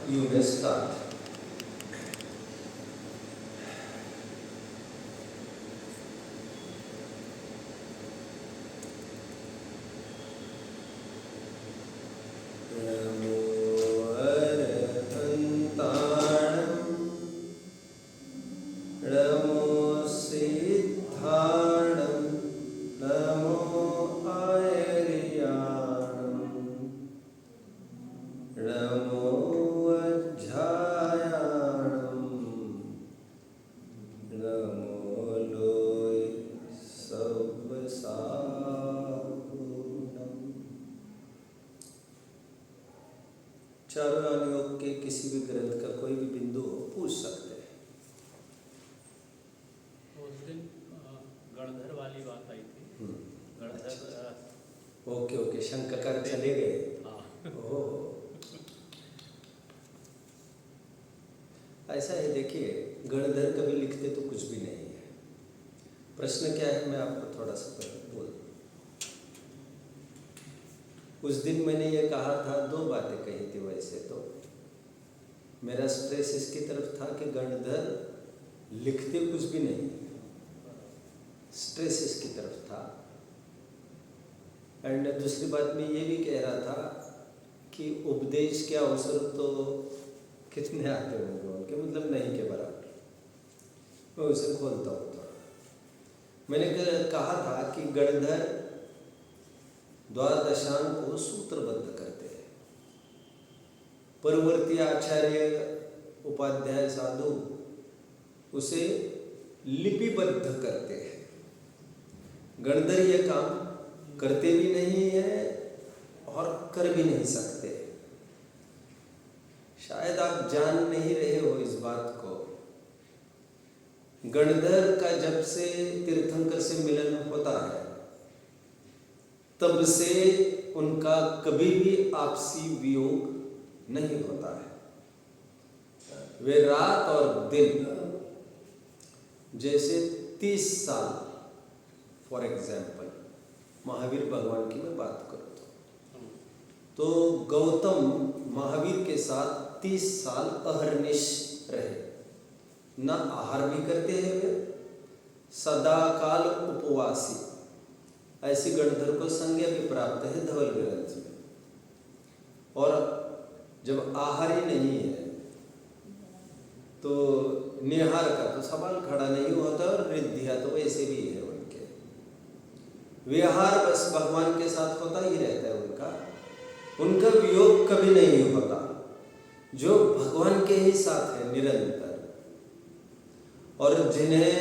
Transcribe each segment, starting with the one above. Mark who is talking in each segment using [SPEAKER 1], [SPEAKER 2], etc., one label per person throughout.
[SPEAKER 1] you may start. चारों योग के किसी भी ग्रंथ का कोई भी बिंदु हो पूछ सकते हैं।
[SPEAKER 2] उस दिन गणधर वाली बात आई थी। गणधर
[SPEAKER 1] ओके ओके, शंकरकार चले गए। ओह, ऐसा है। देखिए, गणधर कभी लिखते तो कुछ भी नहीं है। प्रश्न क्या है, मैं आपको थोड़ा सा बोल। उस दिन मैंने ये कहा था, दो बातें कही थी। वैसे तो मेरा स्ट्रेस इसकी तरफ था कि गणधर लिखते कुछ भी नहीं, स्ट्रेस इसकी तरफ था। एंड दूसरी बात मैं ये भी कह रहा था कि उपदेश के अवसर तो कितने आते होंगे उनके, मतलब नहीं के बराबर। मैं उसे खोलता हूँ थोड़ा। मैंने कहा था कि गणधर द्वादशांग को सूत्रबद्ध करते हैं। परवर्ती आचार्य उपाध्याय साधु उसे लिपिबद्ध करते हैं। गणधर ये काम करते भी नहीं है और कर भी नहीं सकते। शायद आप जान नहीं रहे हो इस बात को। गणधर का जब से तीर्थंकर से मिलन होता है, तब से उनका कभी भी आपसी वियोग नहीं होता है। वे रात और दिन, जैसे 30 साल, फॉर एग्जाम्पल महावीर भगवान की मैं बात करूँ तो गौतम महावीर के साथ 30 साल अहर्निश रहे। न आहार भी करते हैं वे, सदा काल उपवासी। ऐसी गणधर को संज्ञा भी प्राप्त है धवल ग्रंथ में। और जब आहार ही नहीं है तो निहार का तो सवाल खड़ा नहीं होता, और रिद्धियाँ तो वैसे भी है उनके। विहार बस भगवान के साथ होता ही रहता है उनका वियोग कभी नहीं होता, जो भगवान के ही साथ है निरंतर। और जिन्हें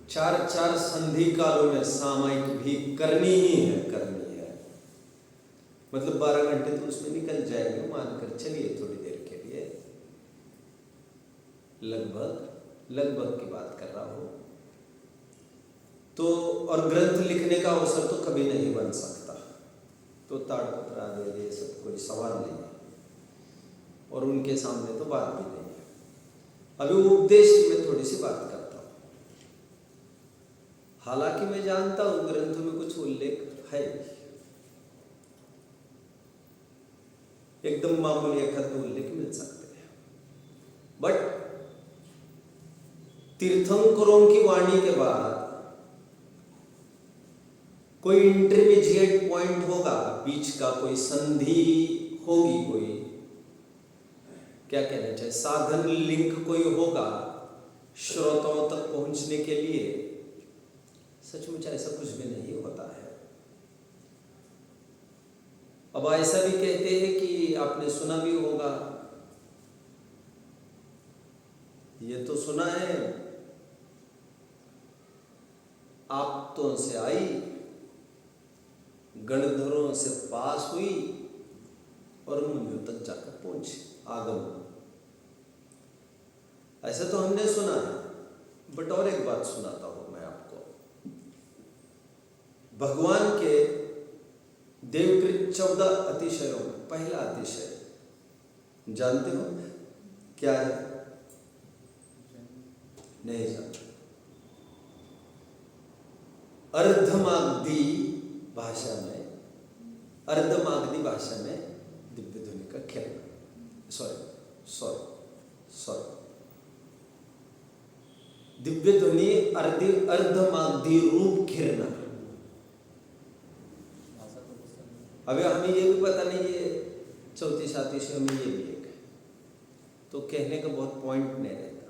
[SPEAKER 1] 4 संधि कालों में सामायिक भी करनी है, मतलब 12 घंटे तो उसमें निकल जाएंगे, मानकर चलिए थोड़ी देर के लिए, लगभग की बात कर रहा हूँ। तो और ग्रंथ लिखने का अवसर तो कभी नहीं बन सकता, तो ताड़पत्र आदि ये सब कोई सवाल नहीं है, और उनके सामने तो बात भी नहीं है। अभी उपदेश की मैं थोड़ी सी बात करता हूँ। हालांकि मैं जानता हूँ ग्रंथों में कुछ उल्लेख है, एकदम मामूली एक उल्लेख मिल सकते हैं, बट तीर्थंकरों की वाणी के बाद कोई इंटरमीडिएट पॉइंट होगा, बीच का कोई संधि होगी, कोई क्या कहना चाहिए, साधन लिंक कोई होगा श्रोताओं तक पहुंचने के लिए। सचमुच ऐसा कुछ भी नहीं होता है। अब ऐसा भी कहते हैं कि आपने सुना भी होगा, ये तो सुना है, आप्तों से आई, गणधरों से पास हुई और मुनियों तक जाकर पहुंची, आगम। ऐसा तो हमने सुना है, बट और एक बात सुनाता हूं मैं आपको। भगवान के देवकृत 14 अतिशयों में पहला अतिशय जानते हो क्या है? नहीं जानते। अर्धमागधी भाषा में दिव्य ध्वनि का खेल। दिव्य ध्वनि अर्धमागधी रूप घिरना। अभी हमें ये भी पता नहीं ये चौथी सातवीं से हमें ये भी एक है, तो कहने का बहुत पॉइंट नहीं रहता।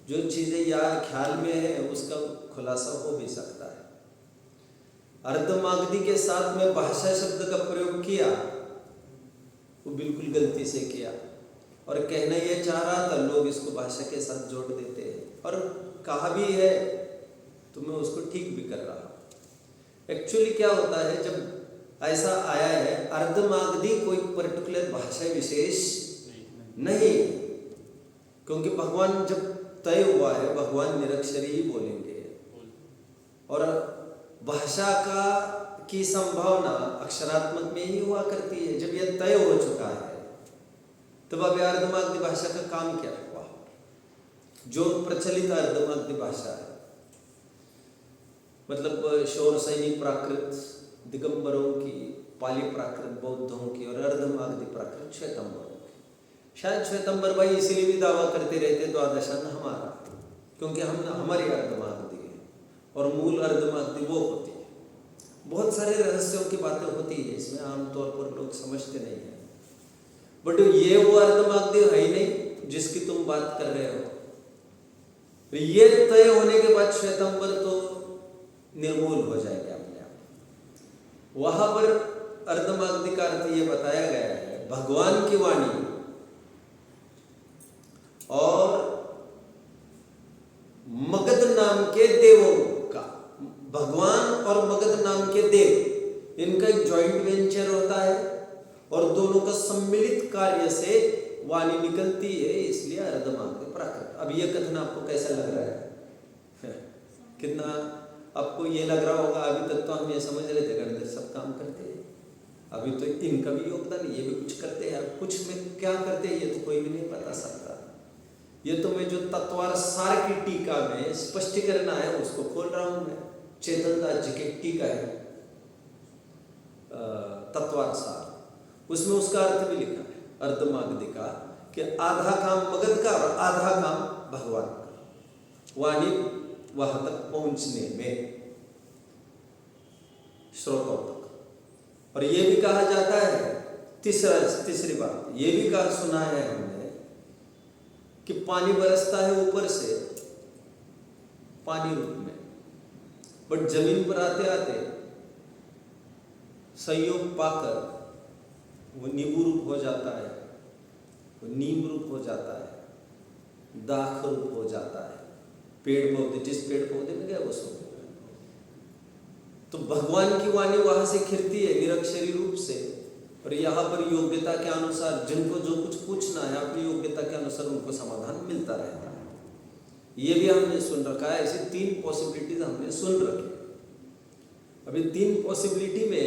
[SPEAKER 1] जो चीज़ें या ख्याल में है उसका खुलासा हो भी सकता है। अर्धमागधी के साथ में भाषा शब्द का प्रयोग किया, वो बिल्कुल गलती से किया, और कहना ये चाह रहा था, लोग इसको भाषा के साथ जोड़ देते हैं, और कहा भी है तो मैं उसको ठीक भी कर रहा हूँ। एक्चुअली क्या होता है, जब ऐसा आया है, अर्धमागधी कोई पर्टिकुलर भाषा विशेष नहीं, क्योंकि भगवान जब तय हुआ है, भगवान निरक्षरी ही बोलेंगे, और भाषा का की संभावना अक्षरात्मक में ही हुआ करती है। जब यह तय हो चुका है तब अब अर्धमागधी भाषा का काम क्या हुआ? जो प्रचलित अर्धमागधी भाषा है, मतलब शौर सैनिक प्राकृत दिगंबरों की, पाली प्राकृत बौद्धों की, और अर्धमागधी प्राकृत श्वेतंबरों की। शायद श्वेतंबर भाई इसीलिए भी दावा करते रहते द्वादशान हमारा, क्योंकि हम हमारी अर्धमागधी है और मूल अर्धमागधी वो होती है। बहुत सारे रहस्यों की बातें होती है इसमें, आमतौर पर लोग समझते नहीं है। बट ये वो अर्धमागधी है ही नहीं जिसकी तुम बात कर रहे हो। ये तय होने के बाद श्वेतंबर तो निर्मूल हो जाएगा अपने आप। वहां पर अर्धमागधी का अर्थ ये बताया गया है, भगवान की वाणी और मगध नाम के देवों का, भगवान और मगध नाम के देव, इनका एक जॉइंट वेंचर होता है, और दोनों का सम्मिलित कार्य से वाणी निकलती है, इसलिए अर्धमागधी प्राकृत। अब ये कथन आपको कैसा लग रहा है? कितना आपको ये लग रहा होगा, अभी तक तो हम ये समझ रहे थे गणधर सब काम करते हैं, अभी तो इनका भी योगदान, ये भी कुछ करते हैं, कुछ में क्या करते हैं ये तो कोई भी नहीं बता सकता। ये तो मैं जो तत्वार सार की टीका में स्पष्टीकरण है उसको खोल रहा हूं मैं। चेतन दास जी की टीका है तत्वार सार, उसमें उसका अर्थ भी लिखा है अर्धमागधी का, कि आधा काम मगध का और आधा काम भगवान का, वाणी वहां तक पहुंचने में, श्रोतों तक। और ये भी कहा जाता है, तीसरी बात ये भी कहा सुना है हमने कि पानी बरसता है ऊपर से पानी रूप में, बट जमीन पर आते आते संयोग पाकर वो नींबू रूप हो जाता है, वो नीम रूप हो जाता है, दाख रूप हो जाता है, पेड़ पौधे, जिस पेड़ पौधे में गया वो सब। तो भगवान की वाणी वहां से खिलती है निरक्षरी रूप से, और यहाँ पर योग्यता के अनुसार जिनको जो कुछ पूछना है अपनी योग्यता के अनुसार उनको समाधान मिलता रहता है। ये भी हमने सुन रखा है, ऐसी 3 पॉसिबिलिटीज हमने सुन रखी। अभी 3 पॉसिबिलिटी में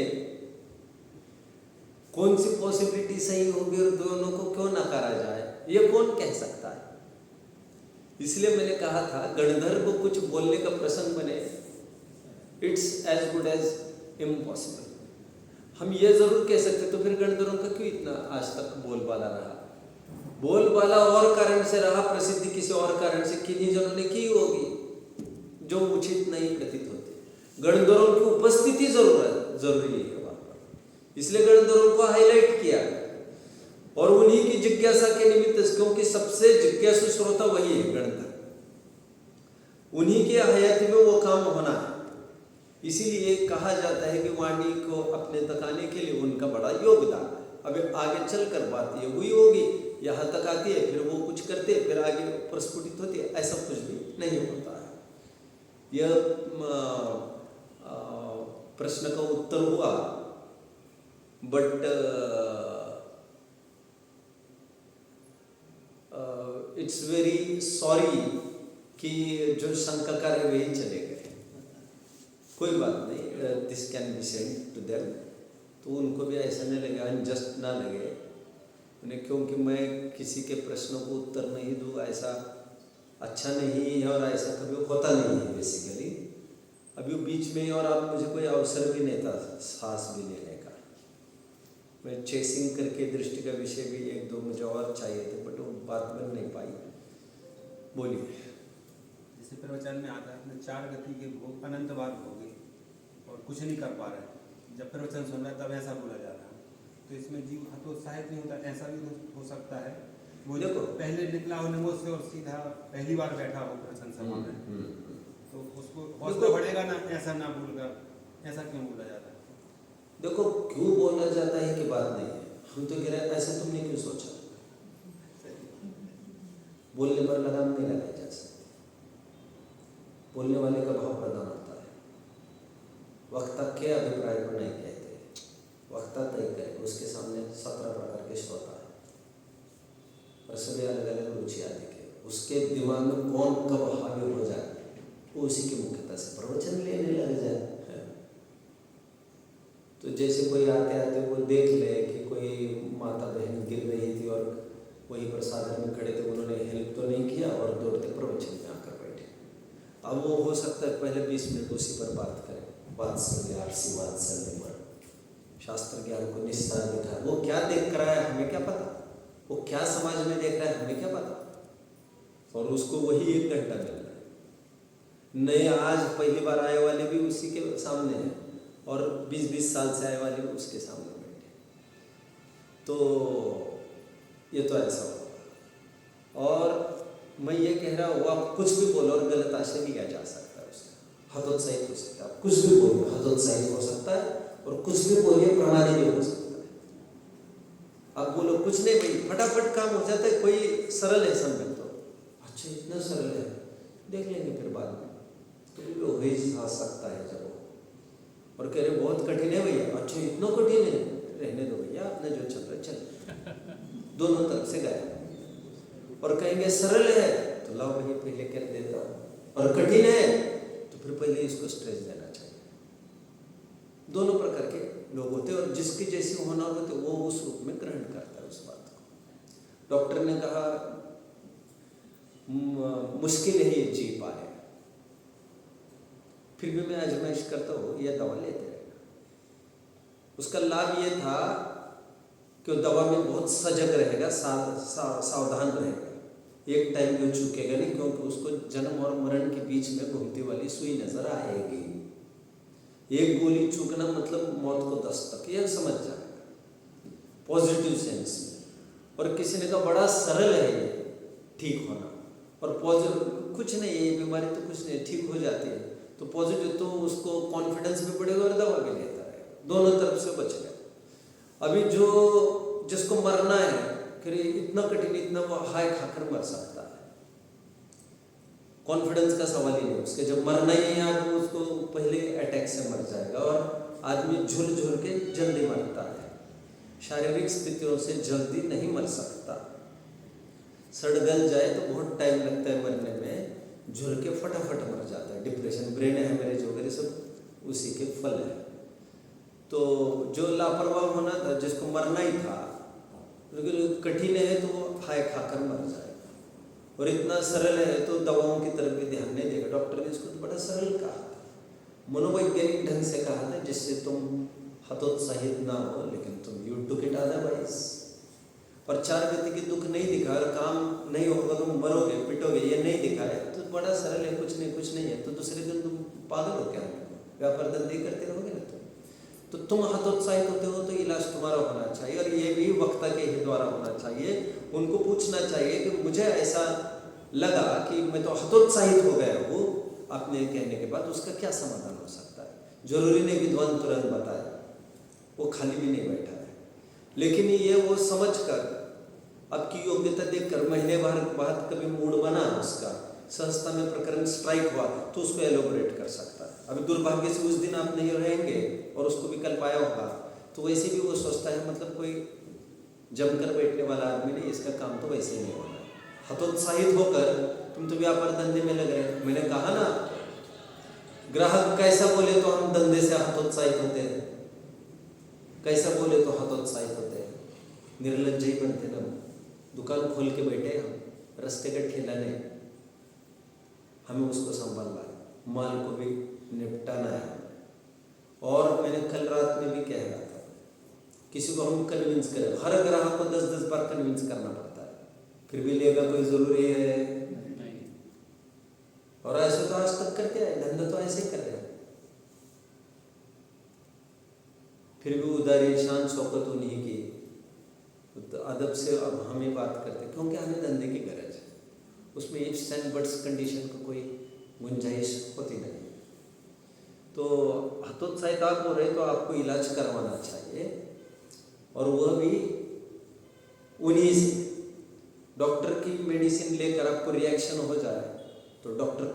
[SPEAKER 1] कौन सी पॉसिबिलिटी सही होगी और दोनों को क्यों नकारा जाए, ये कौन कह सकता है? इसलिए मैंने कहा था गणधर को कुछ बोलने का प्रसंग बने, it's as good as impossible. हम ये जरूर कह सकते, तो फिर गणधरों का क्यों इतना आज तक बोलबाला रहा? बोलबाला और कारण से रहा, प्रसिद्धि किसी और कारण से किन्हीं जनों ने की होगी जो उचित नहीं प्रतीत होती। गणधरों की उपस्थिति जरूरी है वहां पर, इसलिए गणधरों को हाईलाइट किया, और उन्हीं की जिज्ञासा के निमित्त, क्योंकि सबसे जिज्ञासु श्रोता वही है गणधर, उन्हीं के हयाती में वो काम होना है। इसीलिए कहा जाता है कि वाणी को अपने तक आने के लिए उनका बड़ा योगदान है। अब आगे चलकर बात ये हुई होगी, यहाँ तक आती है, फिर वो कुछ करते हैं, फिर आगे प्रस्फुटित होती है, ऐसा कुछ भी नहीं होता है। यह प्रश्न का उत्तर हुआ, बट इट्स वेरी सॉरी कि जो शंकाकार है वही चले गए। कोई बात नहीं, this can be send to them, तो उनको भी ऐसा नहीं लगे, अनजस्ट ना लगे उन्हें, क्योंकि मैं किसी के प्रश्नों को उत्तर नहीं दूँ ऐसा अच्छा नहीं है, और ऐसा कभी होता नहीं है बेसिकली। अभी बीच में और अब मुझे कोई अवसर भी नहीं था सांस भी लेने का, मैं चेसिंग करके दृष्टि का विषय भी एक दो मुझे और चाहिए थे, बट वो बात बन नहीं पाई। बोलिए।
[SPEAKER 3] जैसे प्रवचन में आता है अपने 4 गति के भोग अनंत बार भोगे और कुछ नहीं कर पा रहे, जब प्रवचन सुन रहा है तब ऐसा बोला जा रहा है, तो इसमें जीव हतोत्साहित नहीं होता, ऐसा भी हो सकता है। वो
[SPEAKER 1] देखो,
[SPEAKER 3] पहले निकला हो नमो से और सीधा पहली बार बैठा हो प्रवचन सभा में, तो उसको हौसला बढ़ेगा ना, ऐसा ना बोलकर, ऐसा क्यों बोला जाता है?
[SPEAKER 1] देखो क्यों बोला जाता है कि बात नहीं है, हम तो कह रहे हैं ऐसा तुमने क्यों सोचा। बोलने पर लगाम नहीं लगाई जा सकती, बोलने वाले का भाव प्रधान होता है। वक्ता के अभिप्राय को नहीं कहते, वक्ता तय करे, उसके सामने 17 प्रकार के श्रोता है और सभी अलग अलग रुचि आदि के, उसके दिमाग में कौन कब हावी हो जाए वो उसी की मुख्यता से प्रवचन लेने लग जाए। तो जैसे कोई आते आते वो देख ले कि कोई माता बहन गिर रही थी और वहीं पर साधन में खड़े थे, उन्होंने हेल्प तो नहीं किया और दौड़ते प्रवचन में आकर बैठे। अब वो हो सकता है पहले 20 मिनट उसी पर बात करें, वात्सल्य आरसी वात्सल्य पर शास्त्र ज्ञान को निस्तार दिखाए। वो क्या देख कर आया हमें क्या पता, वो क्या समाज में देख रहा है हमें क्या पता, और उसको वही 1 घंटा मिल रहा है। नए आज पहली बार आए वाले भी उसी के सामने हैं और 20-20 साल से आए वाले भी उसके सामने बैठे। तो ये तो ऐसा होगा। और मैं ये कह रहा हूँ आप कुछ भी बोलो और गलत आशय लिया जा सकता है, उसका हतोत्साहित हो सकता है। आप कुछ भी बोलिए हतोत्साहित हो सकता है और कुछ भी बोलिए प्रमादी भी हो सकता है। आप बोलो कुछ नहीं भाई, फटाफट काम हो जाता है, कोई सरल है समझ तो अच्छा इतना सरल है देख लेंगे फिर बाद में, तो भी हो ही जा सकता है। जब और कह रहे बहुत कठिन है भैया, अच्छा इतना कठिन है, रहने दो भैया आपने जो चल रहा चल, दोनों तरफ से गए। और कहेंगे सरल है तो लाओ भैया पहले कर देता हूँ, और कठिन है तो फिर पहले इसको स्ट्रेस देना चाहिए। दोनों प्रकार के लोग होते हैं और जिसकी जैसी होना होते वो उस रूप में ग्रहण करता है उस बात को। डॉक्टर ने कहा मुश्किल है ये जी पाए, फिर भी मैं आजमाइश करता हूँ यह दवा लेते रहेगा। उसका लाभ ये था कि वो दवा में बहुत सजग रहेगा, सावधान रहेगा, एक टाइम में चूकेगा नहीं, क्योंकि उसको जन्म और मरण के बीच में घूमती वाली सुई नजर आएगी। एक गोली चूकना मतलब मौत को दस्तक, यह समझ जाएगा पॉजिटिव सेंस में। और किसी ने कहा बड़ा सरल है ये ठीक होना, और पॉजिटिव कुछ नहीं है, ये बीमारी तो कुछ नहीं ठीक हो जाती है, तो पॉजिटिव तो उसको कॉन्फिडेंस भी बढ़ेगा और दवा भी लेता रहेगा, दोनों तरफ से बच गया। अभी जो जिसको मरना है फिर इतना कठिन, इतना वो हाय खाकर मर सकता है, कॉन्फिडेंस का सवाल ही नहीं उसके। जब मरना ही है आदमी उसको पहले अटैक से मर जाएगा, और आदमी झुल झुल के जल्दी मरता है, शारीरिक स्थितियों से जल्दी नहीं मर सकता। सड़गल जाए तो बहुत टाइम लगता है मरने में, झुल के फटाफट मर जाता है। डिप्रेशन, ब्रेन हेमरेज वगैरह सब उसी के फल है। तो जो लापरवाह होना था, जिसको मरना ही था, लेकिन कठिन है तो वो हाय खाकर मर जाएगा, और इतना सरल है तो दवाओं की तरफ भी ध्यान नहीं देगा। डॉक्टर ने इसको तो बड़ा सरल कहा था, मनोवैज्ञानिक ढंग से कहा था, जिससे तुम हतोत्साहित ना हो, लेकिन तुम यू टुक इट अदरवाइज। और 4 गति की दुख नहीं दिखा, और काम नहीं होगा तुम मरोगे पिटोगे, ये नहीं दिखाया तो बड़ा सरल है, कुछ नहीं है, तो दूसरे दिन तुम पागल हो क्या, व्यापार धंधे करते रहोगे ना तो तुम हतोत्साहित होते हो तो इलाज तुम्हारा होना चाहिए, और ये भी वक्ता के ही द्वारा होना चाहिए। उनको पूछना चाहिए कि मुझे ऐसा लगा कि मैं तो हतोत्साहित हो गया हूँ आपने कहने के बाद, उसका क्या समाधान हो सकता है। जरूरी नहीं विद्वान तुरंत बताए, वो खाली भी नहीं बैठा है, लेकिन ये वो समझ कर, आपकी योग्यता देखकर, महीने भर बाद कभी मूड बना उसका, संस्था में प्रकरण स्ट्राइक हुआ तो उसको एलोबरेट कर सकता है। अभी दुर्भाग्य से उस दिन आप नहीं रहेंगे और उसको विकल्प आया होगा, तो वैसे भी वो सोचता है मतलब कोई जमकर बैठने वाला आदमी नहीं, इसका काम तो वैसे ही नहीं होना। हतोत्साहित होकर तुम तो व्यापार धंधे में लग रहे। मैंने कहा ना, ग्राहक कैसा बोले तो हम धंधे से हतोत्साहित होते हैं, कैसा बोले तो हतोत्साहित होते हैं, निर्लज्ज ही बनते ना। दुकान खोल के बैठे हम, रास्ते का ठेला नहीं, हमें उसको संभालना है, माल को भी निपटाना है। और मैंने कल रात में भी कह रहा था किसी को हम कन्विंस करें, हर ग्राहक को 10-10 बार कन्विंस करना पड़ता है, फिर भी लेगा कोई ज़रूरी है
[SPEAKER 2] नहीं।
[SPEAKER 1] और ऐसे तो आज तक करके आए, धंधा तो ऐसे ही कर रहे हैं। फिर भी उदारी शान शौकत उन्हीं की, तो अदब से अब हमें बात करते, क्योंकि हमें धंधे की गरज है, उसमें इफ्स एंड बट्स कंडीशन को कोई गुंजाइश होती नहीं। तो हतोत्साहित आप हो रहे तो आपको इलाज करवाना चाहिए, और वह भी उन्हीं से। डॉक्टर की मेडिसिन लेकर आपको रिएक्शन हो जाए तो डॉक्टर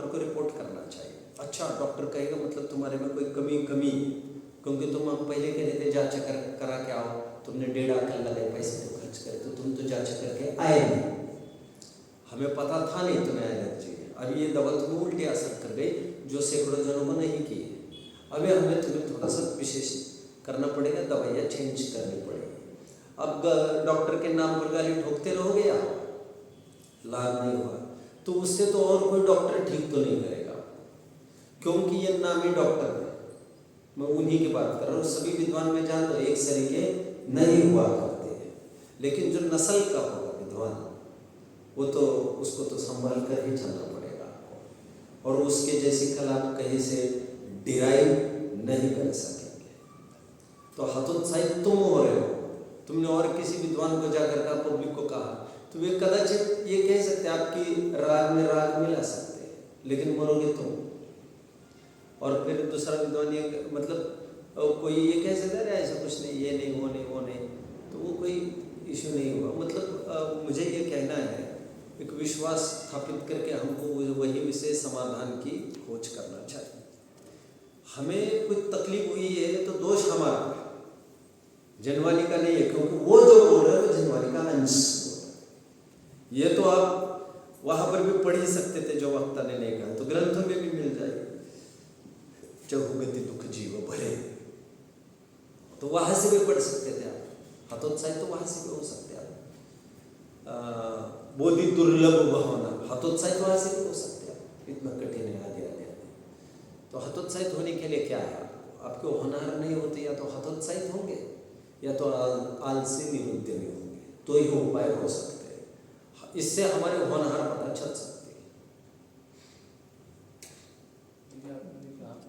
[SPEAKER 1] को रिपोर्ट करना चाहिए। अच्छा, डॉक्टर कहेगा मतलब तुम्हारे में कोई कमी, क्योंकि तुम हम पहले कह रहे थे जांच करा के आओ, तुमने 1.5 लाख लगाए पैसे तो खर्च करे, तो तुम तो जांच करके आए नहीं, हमें पता था नहीं तुम्हें एलर्जी है। अभी ये दवा तुम्हें उल्टी असर कर गई जो सैकड़ों जनों को नहीं की है। अभी हमें तुम्हें थोड़ा सा विशेष करना पड़ेगा, दवाइयाँ चेंज करनी पड़ेगी। अब डॉक्टर के नाम पर गाली ठोकते रहोगे या लाभ नहीं हुआ, तो उससे तो और कोई डॉक्टर ठीक तो नहीं करेगा, क्योंकि ये नामी डॉक्टर है। मैं उन्हीं की बात कर रहा हूँ, सभी विद्वान में जान तो एक सरीके नहीं हुआ करते हैं, लेकिन जो नस्ल का होगा विद्वान वो तो उसको तो संभाल कर ही चलना पड़ेगा आपको, और उसके जैसी कला आप कहीं से डिराइव नहीं कर सकेंगे। तो हतोत्साहित तुम हो रहे हो, तुमने और किसी विद्वान को जाकर कहा, पब्लिक को कहा, तो वे कदाचित ये कह सकते आपकी राग में राग मिला सकते हैं, लेकिन मरोगे तुम। और फिर दूसरा विद्वान ये मतलब कोई ये कह सकता है ऐसा कुछ नहीं, ये नहीं, वो नहीं, तो वो कोई इश्यू नहीं हुआ। मतलब मुझे ये कहना है, एक विश्वास स्थापित करके हमको वही विषय समाधान की खोज करना चाहिए। हमें कुछ तकलीफ हुई है तो दोष हमारा है, जनवानी का नहीं है, क्योंकि वो जो बोल रहा है वो जनवानी का अंश है। ये तो आप वहां पर भी पढ़ ही सकते थे जो वक्ता ने नहीं कहा, तो ग्रंथों में भी मिल जाएगी, चहुगति दुख जीव भरे, तो वहां से भी पढ़ सकते थे आप। हतोत्साहित तो वहां से भी हो सकते आप। बोधि दुर्लभ भावना, हतोत्साहित वहां से भी हो सकते आप, इतना कठिन है आगे। तो हतोत्साहित होने के लिए क्या है, आपके होनहार नहीं होते, या तो हतोत्साहित होंगे या तो आलसी निवृत्ति नहीं होंगे, तो ही उपाय हो सकते हैं। इससे हमारे होनहार पता चल सकते हैं।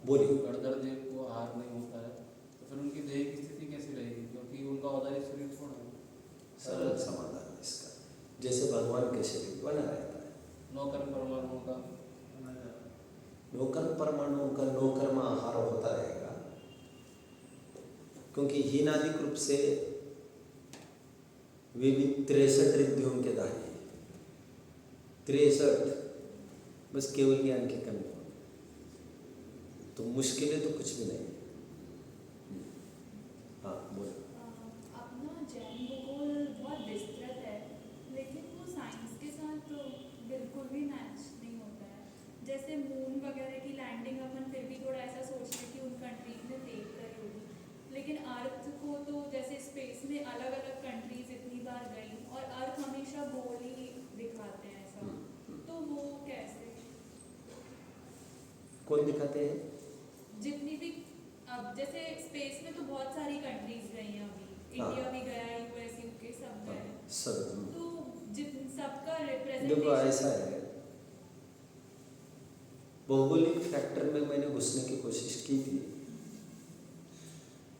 [SPEAKER 1] बोलिए।
[SPEAKER 2] गणधर देव को आहार नहीं होता है तो फिर उनकी देह की स्थिति कैसी रहेगी, क्योंकि उनका औदार्य शरीर थोड़ा है।
[SPEAKER 1] सरल समाधान इसका, जैसे भगवान के शरीर बना रहता है।
[SPEAKER 2] नौकर्म परमाणुओं का
[SPEAKER 1] नौकर्म परमाणुओं का नौकर्म आहार होता रहेगा, क्योंकि हीनादिक रूप से वे भी 63 रिद्धियों के दाही हैं। 63, बस केवल ज्ञान की कमी हो, तो मुश्किलें तो कुछ भी नहीं। हाँ बोलो।
[SPEAKER 4] अपना जैन भूगोल बहुत विस्तृत है, लेकिन वो साइंस के साथ तो बिल्कुल भी मैच नहीं होता है। जैसे मून वगैरह की लैंडिंग अपन फिर भी थोड़ा ऐसा सोचते हैं कि उन कंट्रीज ने देख करी होगी, लेकिन अर्थ को तो जैसे स्पेस में अलग अलग कंट्रीज इतनी बार गई और अर्थ हमेशा गोल ही दिखाते हैं ऐसा, तो वो कैसे?
[SPEAKER 1] कौन दिखाते हैं?
[SPEAKER 4] जितनी भी अब जैसे स्पेस में तो बहुत सारी कंट्रीज गई हैं, अभी
[SPEAKER 1] हाँ।
[SPEAKER 4] इंडिया भी गया, यूएस, यूके सब गए,
[SPEAKER 1] सब
[SPEAKER 4] तो जिन सबका
[SPEAKER 1] देखो
[SPEAKER 4] रिप्रेजेंटेशन।
[SPEAKER 1] ऐसा है, भौगोलिक फैक्टर में मैंने घुसने की कोशिश की थी,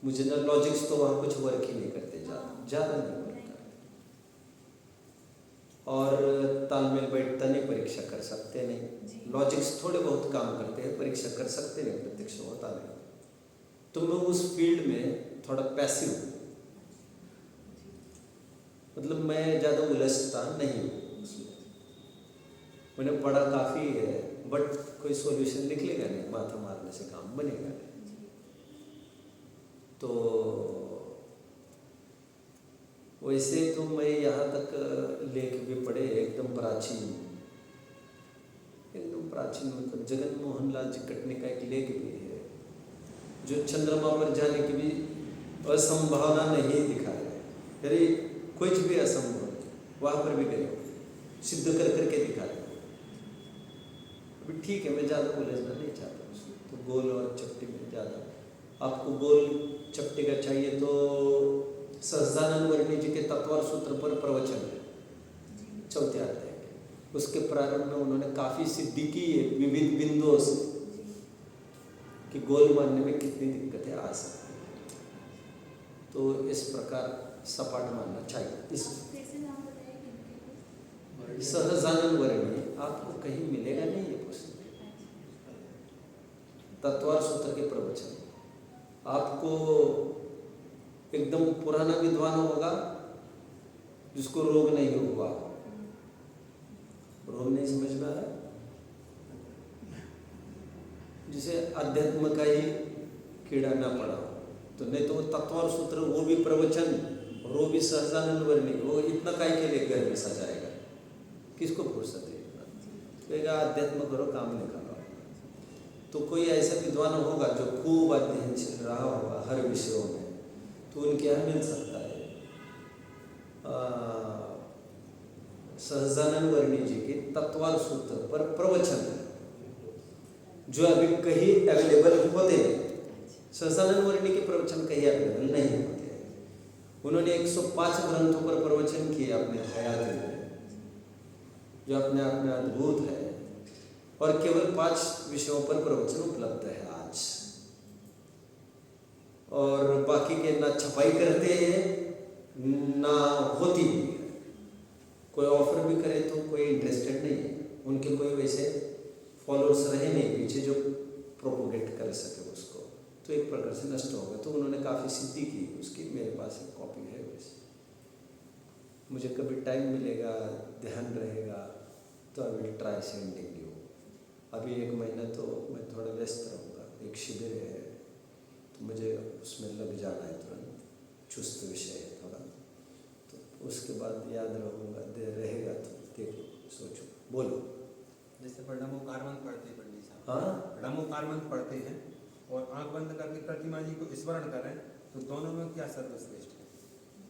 [SPEAKER 1] मुझे ना लॉजिक्स तो वहाँ कुछ वर्क ही नहीं करते, ज़्यादा नहीं वर्क करते, और तालमेल बैठता नहीं, परीक्षा कर सकते नहीं। लॉजिक्स थोड़े बहुत काम करते हैं, परीक्षा कर सकते नहीं, प्रत्यक्ष होता नहीं। तुम लोग उस फील्ड में थोड़ा पैसिव, मतलब मैं ज़्यादा उलझता नहीं हूँ उसमें, मैंने पढ़ा काफ़ी है, बट कोई सॉल्यूशन निकलेगा नहीं, माथा मारने से काम बनेगा नहीं। तो वैसे तो मैं यहाँ तक लेख भी पढ़े, एकदम प्राचीन मतलब जगन मोहन लाल जी कटने का एक लेख भी है, जो चंद्रमा पर जाने की भी असंभावना नहीं दिखा रहे, यानी कुछ भी असंभव वहाँ पर भी गए सिद्ध कर करके दिखा रहे। अभी ठीक है, मैं ज़्यादा उलझना नहीं चाहता उसमें, तो गोल और चपटी में ज़्यादा आपको गोल चपटे का चाहिए तो सहजानंद वर्णी जी के तत्वार सूत्र पर प्रवचन है चौथे अध्याय के। उसके प्रारंभ में उन्होंने काफ़ी सिद्धि की है विविध बिंदुओं से कि गोल मानने में कितनी दिक्कतें आ सकती हैं। तो इस प्रकार सपाट मानना चाहिए। इस
[SPEAKER 4] फिर से नाम बताइए किनके?
[SPEAKER 1] सहजानंद वर्णी आपको कहीं मिलेगा नहीं ये पुस्तक। तत्वार सूत्र के प्रवचन आपको एकदम पुराना विद्वान होगा जिसको रोग नहीं हुआ, रोग नहीं समझ में आ रहा, जिसे अध्यात्म का ही कीड़ा ना पड़ा हो, तो नहीं तो वो तत्वार सूत्र वो भी प्रवचन और वो भी सहजानंद वर्णी, वो इतना काय के लिए घर में सजाएगा, किसको फुर्सत है इतना? कहेगा अध्यात्म करो, काम निकालो। तो कोई ऐसा विद्वान होगा जो खूब अध्ययन चल रहा होगा हर विषयों में, तो उनके यहाँ मिल सकता है। सहजानंद वर्णी जी के तत्वार सूत्र पर प्रवचन है जो अभी कहीं अवेलेबल होते हैं। सहजानंद वर्णी के प्रवचन कहीं अवेलेबल नहीं होते हैं। उन्होंने 105 ग्रंथों पर प्रवचन किए अपने हयात में, जो अपने आप में अद्भुत है, और केवल 5 विषयों पर प्रवचन उपलब्ध है आज। और बाकी के ना छपाई करते हैं ना होती भी है। कोई ऑफर भी करे तो कोई इंटरेस्टेड नहीं है, उनके कोई वैसे फॉलोअर्स रहे नहीं पीछे जो प्रोपोगेट कर सके उसको, तो एक प्रकार से नष्ट होगा। तो उन्होंने काफ़ी सिद्धि की उसकी, मेरे पास एक कॉपी है वैसे। मुझे कभी टाइम मिलेगा, ध्यान रहेगा तो I will try sending you. अभी 1 महीना तो मैं थोड़ा व्यस्त रहूँगा, एक शिविर है तो मुझे उसमें लग जाना है तुरंत, चुस्त विषय है थोड़ा, तो उसके बाद याद रहूँगा, रहेगा तो देखो सोचो बोलो।
[SPEAKER 3] जैसे नमो कार्बंद पढ़ते हैं पंडित साहब,
[SPEAKER 1] हाँ,
[SPEAKER 3] नमो कार्बंद पढ़ते हैं और आंख बंद करके प्रतिमा जी को स्मरण करें, तो दोनों में क्या सर्वश्रेष्ठ है?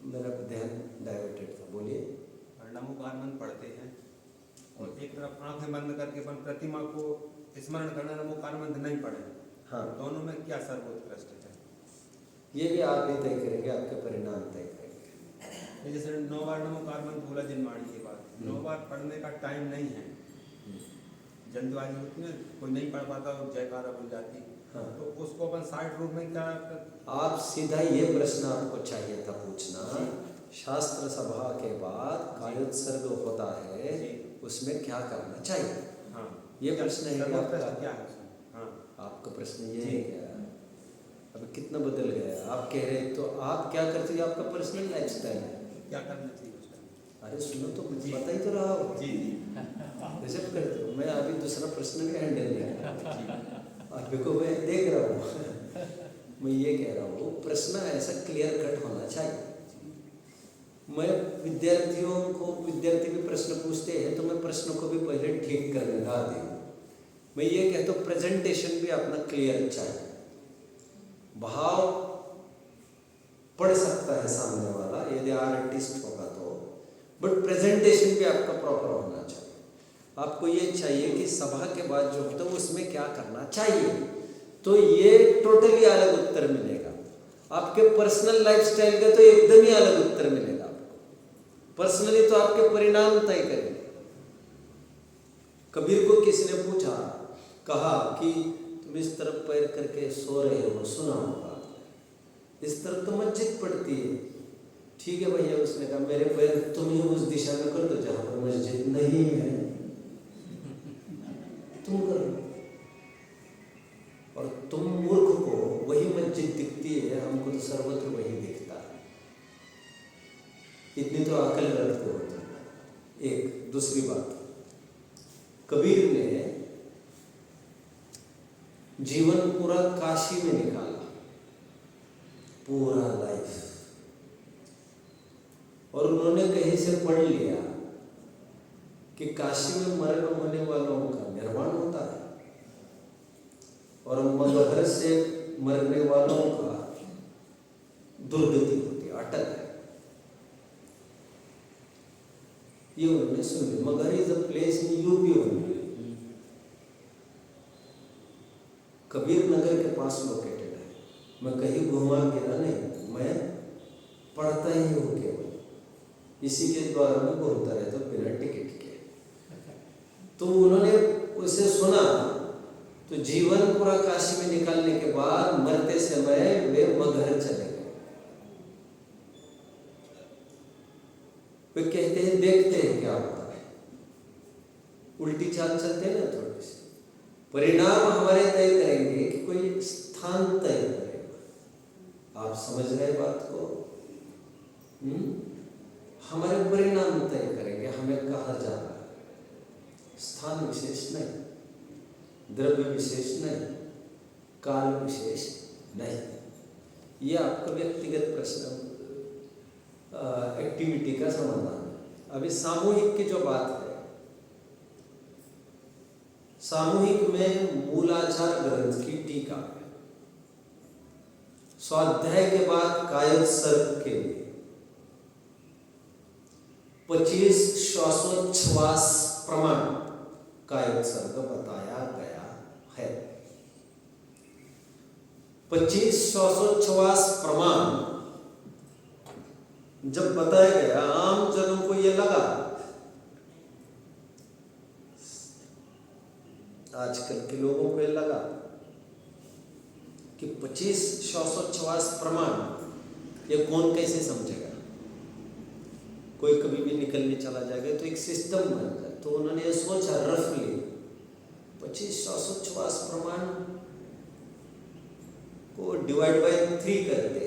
[SPEAKER 1] मेरा ध्यान डाइवर्टेड था, बोलिए।
[SPEAKER 3] नमो कार्बंद पढ़ते हैं और एक तरफ आंखें बंद करके अपन प्रतिमा को स्मरण करना, नमो कार्बंद नहीं पढ़े,
[SPEAKER 1] हाँ,
[SPEAKER 3] दोनों में क्या सर्वोत्कृष्ट है?
[SPEAKER 1] ये भी आप ही तय करेंगे, आपके परिणाम तय करेंगे।
[SPEAKER 3] जैसे 9 बार नमो कार्बंद बोला जिनवाणी के बाद, 9 बार पढ़ने का टाइम नहीं है, जल्दबाजी होती है, कोई नहीं पढ़ पाता और जयकारा बन जाती,
[SPEAKER 1] हाँ,
[SPEAKER 3] तो उसको अपन 60 रूप में क्या?
[SPEAKER 1] आप सीधा ये प्रश्न आपको चाहिए था पूछना, शास्त्र सभा के बाद कायोत्सर्ग होता है, उसमें क्या करना चाहिए?
[SPEAKER 3] हाँ,
[SPEAKER 1] ये प्रश्न है कि आपका,
[SPEAKER 3] क्या है उसमें? हाँ,
[SPEAKER 1] आपका प्रश्न ये है क्या? अभी कितना बदल गया? आप कह रहे तो आप क्या करते हैं, आपका पर्सनल लाइफस्टाइल है,
[SPEAKER 3] क्या करना चाहिए उसका?
[SPEAKER 1] अरे सुनो तो बता ही तो रहा हो,
[SPEAKER 3] जी जी
[SPEAKER 1] रिजेक्ट करते हो। मैं अभी दूसरा प्रश्न भी हैंडल नहीं कर रहा, अभी को मैं देख रहा हूँ। मैं ये कह रहा हूँ प्रश्न ऐसा क्लियर कट होना चाहिए। मैं विद्यार्थी भी प्रश्न पूछते हैं तो मैं प्रश्न को भी पहले ठीक कर लगा दूँ। मैं ये कहता हूँ प्रेजेंटेशन भी अपना क्लियर चाहिए, भाव पढ़ सकता है सामने वाला यदि आर्टिस्ट होगा तो, बट प्रेजेंटेशन भी आपका प्रॉपर होना चाहिए। आपको ये चाहिए कि सभा के बाद जो होता है उसमें क्या करना चाहिए, तो ये टोटली अलग उत्तर मिलेगा। आपके पर्सनल लाइफस्टाइल का तो एकदम ही अलग उत्तर मिलेगा आपको। पर्सनली तो आपके परिणाम तय करेंगे। कबीर को किसी ने पूछा, कहा कि तुम इस तरफ पैर करके सो रहे हो, सुना होगा, इस तरफ तो मस्जिद पड़ती है। ठीक है भैया, उसने कहा मेरे पैर तुम ही उस दिशा में कर दो जहां पर मस्जिद नहीं है, तुम करो। और तुम मूर्ख को वही मस्जिद दिखती है, हमको तो सर्वत्र वही दिखता है। इतनी तो अकल रखते हो तुम। एक दूसरी बात, कबीर ने जीवन पूरा काशी में निकाला, पूरा लाइफ, और उन्होंने कहीं से पढ़ लिया कि काशी में मरण होने वालों का निर्वाण होता है और मगहर से मरने वालों का दुर्गति होती है, अटक है। ये उन्होंने सुन लिया। Maghar is a place in UP only, Kabir Nagar के पास लोकेटेड है। मैं कहीं घुमा गिरा नहीं, मैं पढ़ता ही हूँ केवल, इसी के द्वारा मैं घूमता रहता हूँ बिना टिकट के। तो उन्होंने उसे सुना, तो जीवन पूरा काशी में निकालने के बाद मरते समय वे मगहर चले गए। वे कहते हैं देखते हैं क्या होता है, उल्टी चाल चलते हैं ना थोड़ी सी, परिणाम हमारे तय करेंगे कि कोई स्थान तय करेगा। आप समझ रहे बात को? हमारे परिणाम तय करेंगे हमें कहाँ जाना है। स्थान विशेष नहीं, द्रव्य विशेष नहीं, काल विशेष नहीं। ये आपका व्यक्तिगत प्रश्न एक्टिविटी का समाधान है। अभी सामूहिक की जो बात है, सामूहिक में मूलाचार ग्रंथ की टीका है। स्वाध्याय के बाद कायोत्सर्ग के लिए 25 श्वासोच्छ्वास प्रमाण कायोत्सर्ग बताया गया है। 25 श्वासोच्छ्वास प्रमाण जब बताया गया, आम जनों को यह लगा, आजकल के लोगों को यह लगा कि 25 श्वासोच्छ्वास प्रमाण ये कौन कैसे समझेगा, कोई कभी भी निकलने चला जाएगा तो एक सिस्टम बन जाए। तो उन्होंने ये सोचा रफली 25 श्वासोच्छ्वास प्रमाण को डिवाइड बाय 3 करते,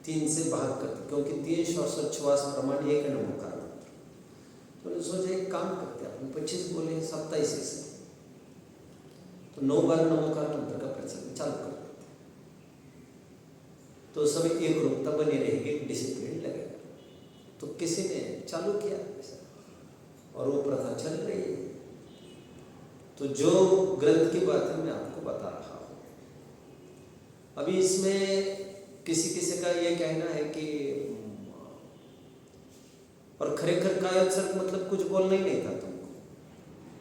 [SPEAKER 1] 3 से भाग करते, क्योंकि 3 श्वासोच्छ्वास प्रमाण एक नमोकार मंत्र। तो उन्होंने सोचा एक काम करते, अपन 25 बोले 27 से, तो 9 बार नमोकार मंत्र का प्रचलन चालू कर देते, तो सब एक रूपता बनी रहेगी, एक डिसिप्लिन लगेगा। तो किसी ने चालू किया और वो प्रथा चल रही है। तो जो ग्रंथ की बात है मैं आपको बता रहा हूँ। अभी इसमें किसी किसी का ये कहना है कि और खरेखर कायोत्सर्ग मतलब कुछ बोलना ही नहीं था तुमको।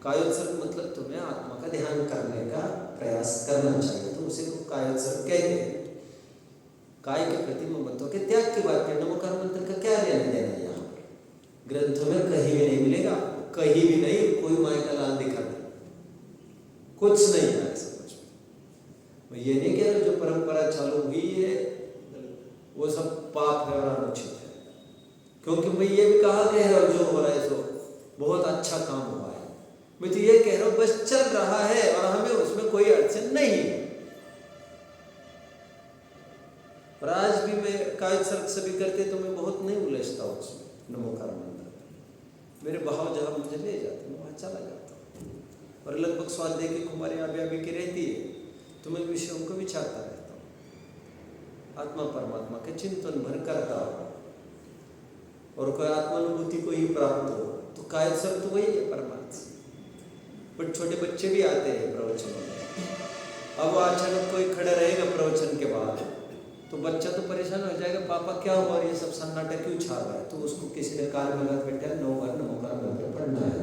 [SPEAKER 1] कायोत्सर्ग मतलब तुम्हें आत्मा का ध्यान करने का प्रयास करना चाहिए, तो उसे को कायोत्सर्ग कहते हैं। काय के प्रति ममत्व के त्याग की बात है। नमोकार मंत्र का क्या लेना देना है यहाँ पर? ग्रंथों में कहीं भी नहीं मिलेगा, कहीं भी नहीं। कोई माया का लाल दिखा दे, कुछ नहीं है समझ में। मैं ये नहीं कह रहा जो परंपरा चालू हुई है वो सब पाप है और अनुचित है, क्योंकि मैं ये भी कहा कह रहा हूँ जो हो रहा है सो बहुत अच्छा काम हुआ है। मैं तो ये कह रहा हूँ बस चल रहा है और हमें उसमें कोई अड़चन नहीं है। और आज भी मैं कायोत्सर्ग से भी करते तो मैं बहुत नहीं उलझता उसमें। नमोकार मंत्र मेरे भाव जहाँ मुझे ले जाते मैं वहाँ चला जाता हूँ, और लगभग स्वाध्याय की खुमारी आबी आबी की रहती है, तो मैं विषयों को विचारता रहता हूँ, आत्मा परमात्मा के चिंतन भर करता हूँ, और कोई आत्मानुभूति को ही प्राप्त हो तो कायोत्सर्ग तो वही है परमात्मा। बट छोटे बच्चे भी आते हैं प्रवचनों में। अब अचानक कोई खड़ा रहेगा प्रवचन के बाद तो बच्चा तो परेशान हो जाएगा, पापा क्या हुआ और ये सब सन्नाटा क्यों छा रहा है? तो उसको किसी ने कान में लगा बैठा 9 बार नमोकार मंत्र पढ़ना है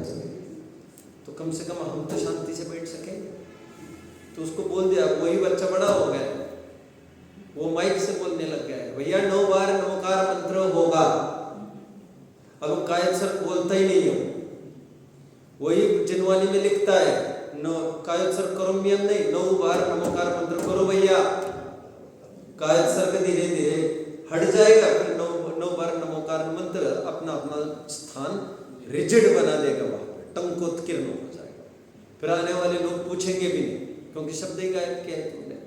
[SPEAKER 1] तो कम से कम हम तो शांति से बैठ सकेंगे। तो उसको बोल दिया, वही बच्चा बड़ा हो गया, वो माइक से बोलने लग गया है, भैया 9 बार नमोकार मंत्र होगा। अब कायोत्सर्ग बोलता ही नहीं हो, वही जिनवानी में लिखता है कायोत्सर्ग करो मियम नहीं, 9 बार नमोकार मंत्र करो भैया। कायोत्सर्ग धीरे धीरे हट जाएगा, फिर 9 बार नमोकार मंत्र अपना अपना स्थान रिजिड बना देगा, वहां पर टंकोत्कीर्ण हो जाएगा। फिर आने वाले लोग पूछेंगे भी नहीं, क्योंकि शब्द ही गायब किया है तुमने।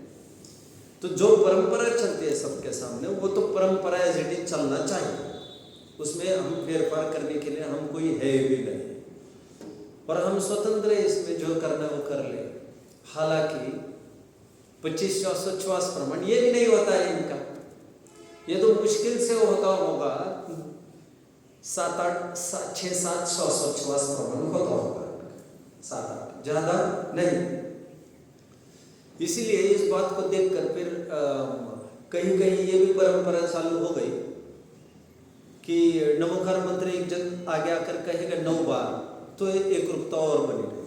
[SPEAKER 1] तो जो परंपरा चलती है सबके सामने वो तो परंपरा एज इट इज चलना चाहिए, उसमें हम फेरफार करने के लिए हम कोई है भी नहीं, और हम स्वतंत्र है इसमें जो करना वो कर ले। हालांकि 25 श्वासोच्छ्वास प्रमाण ये भी नहीं होता है इनका, ये तो मुश्किल से होता होगा 6-7 श्वासोच्छ्वास प्रमाण होता होगा, 7-8, ज्यादा नहीं। इसीलिए इस बात को देखकर फिर कहीं कहीं ये भी परंपरा चालू हो गई कि नमोकार मंत्र एक जन आगे आकर कहेगा 9 बार तो एक रूपता और बनी रही।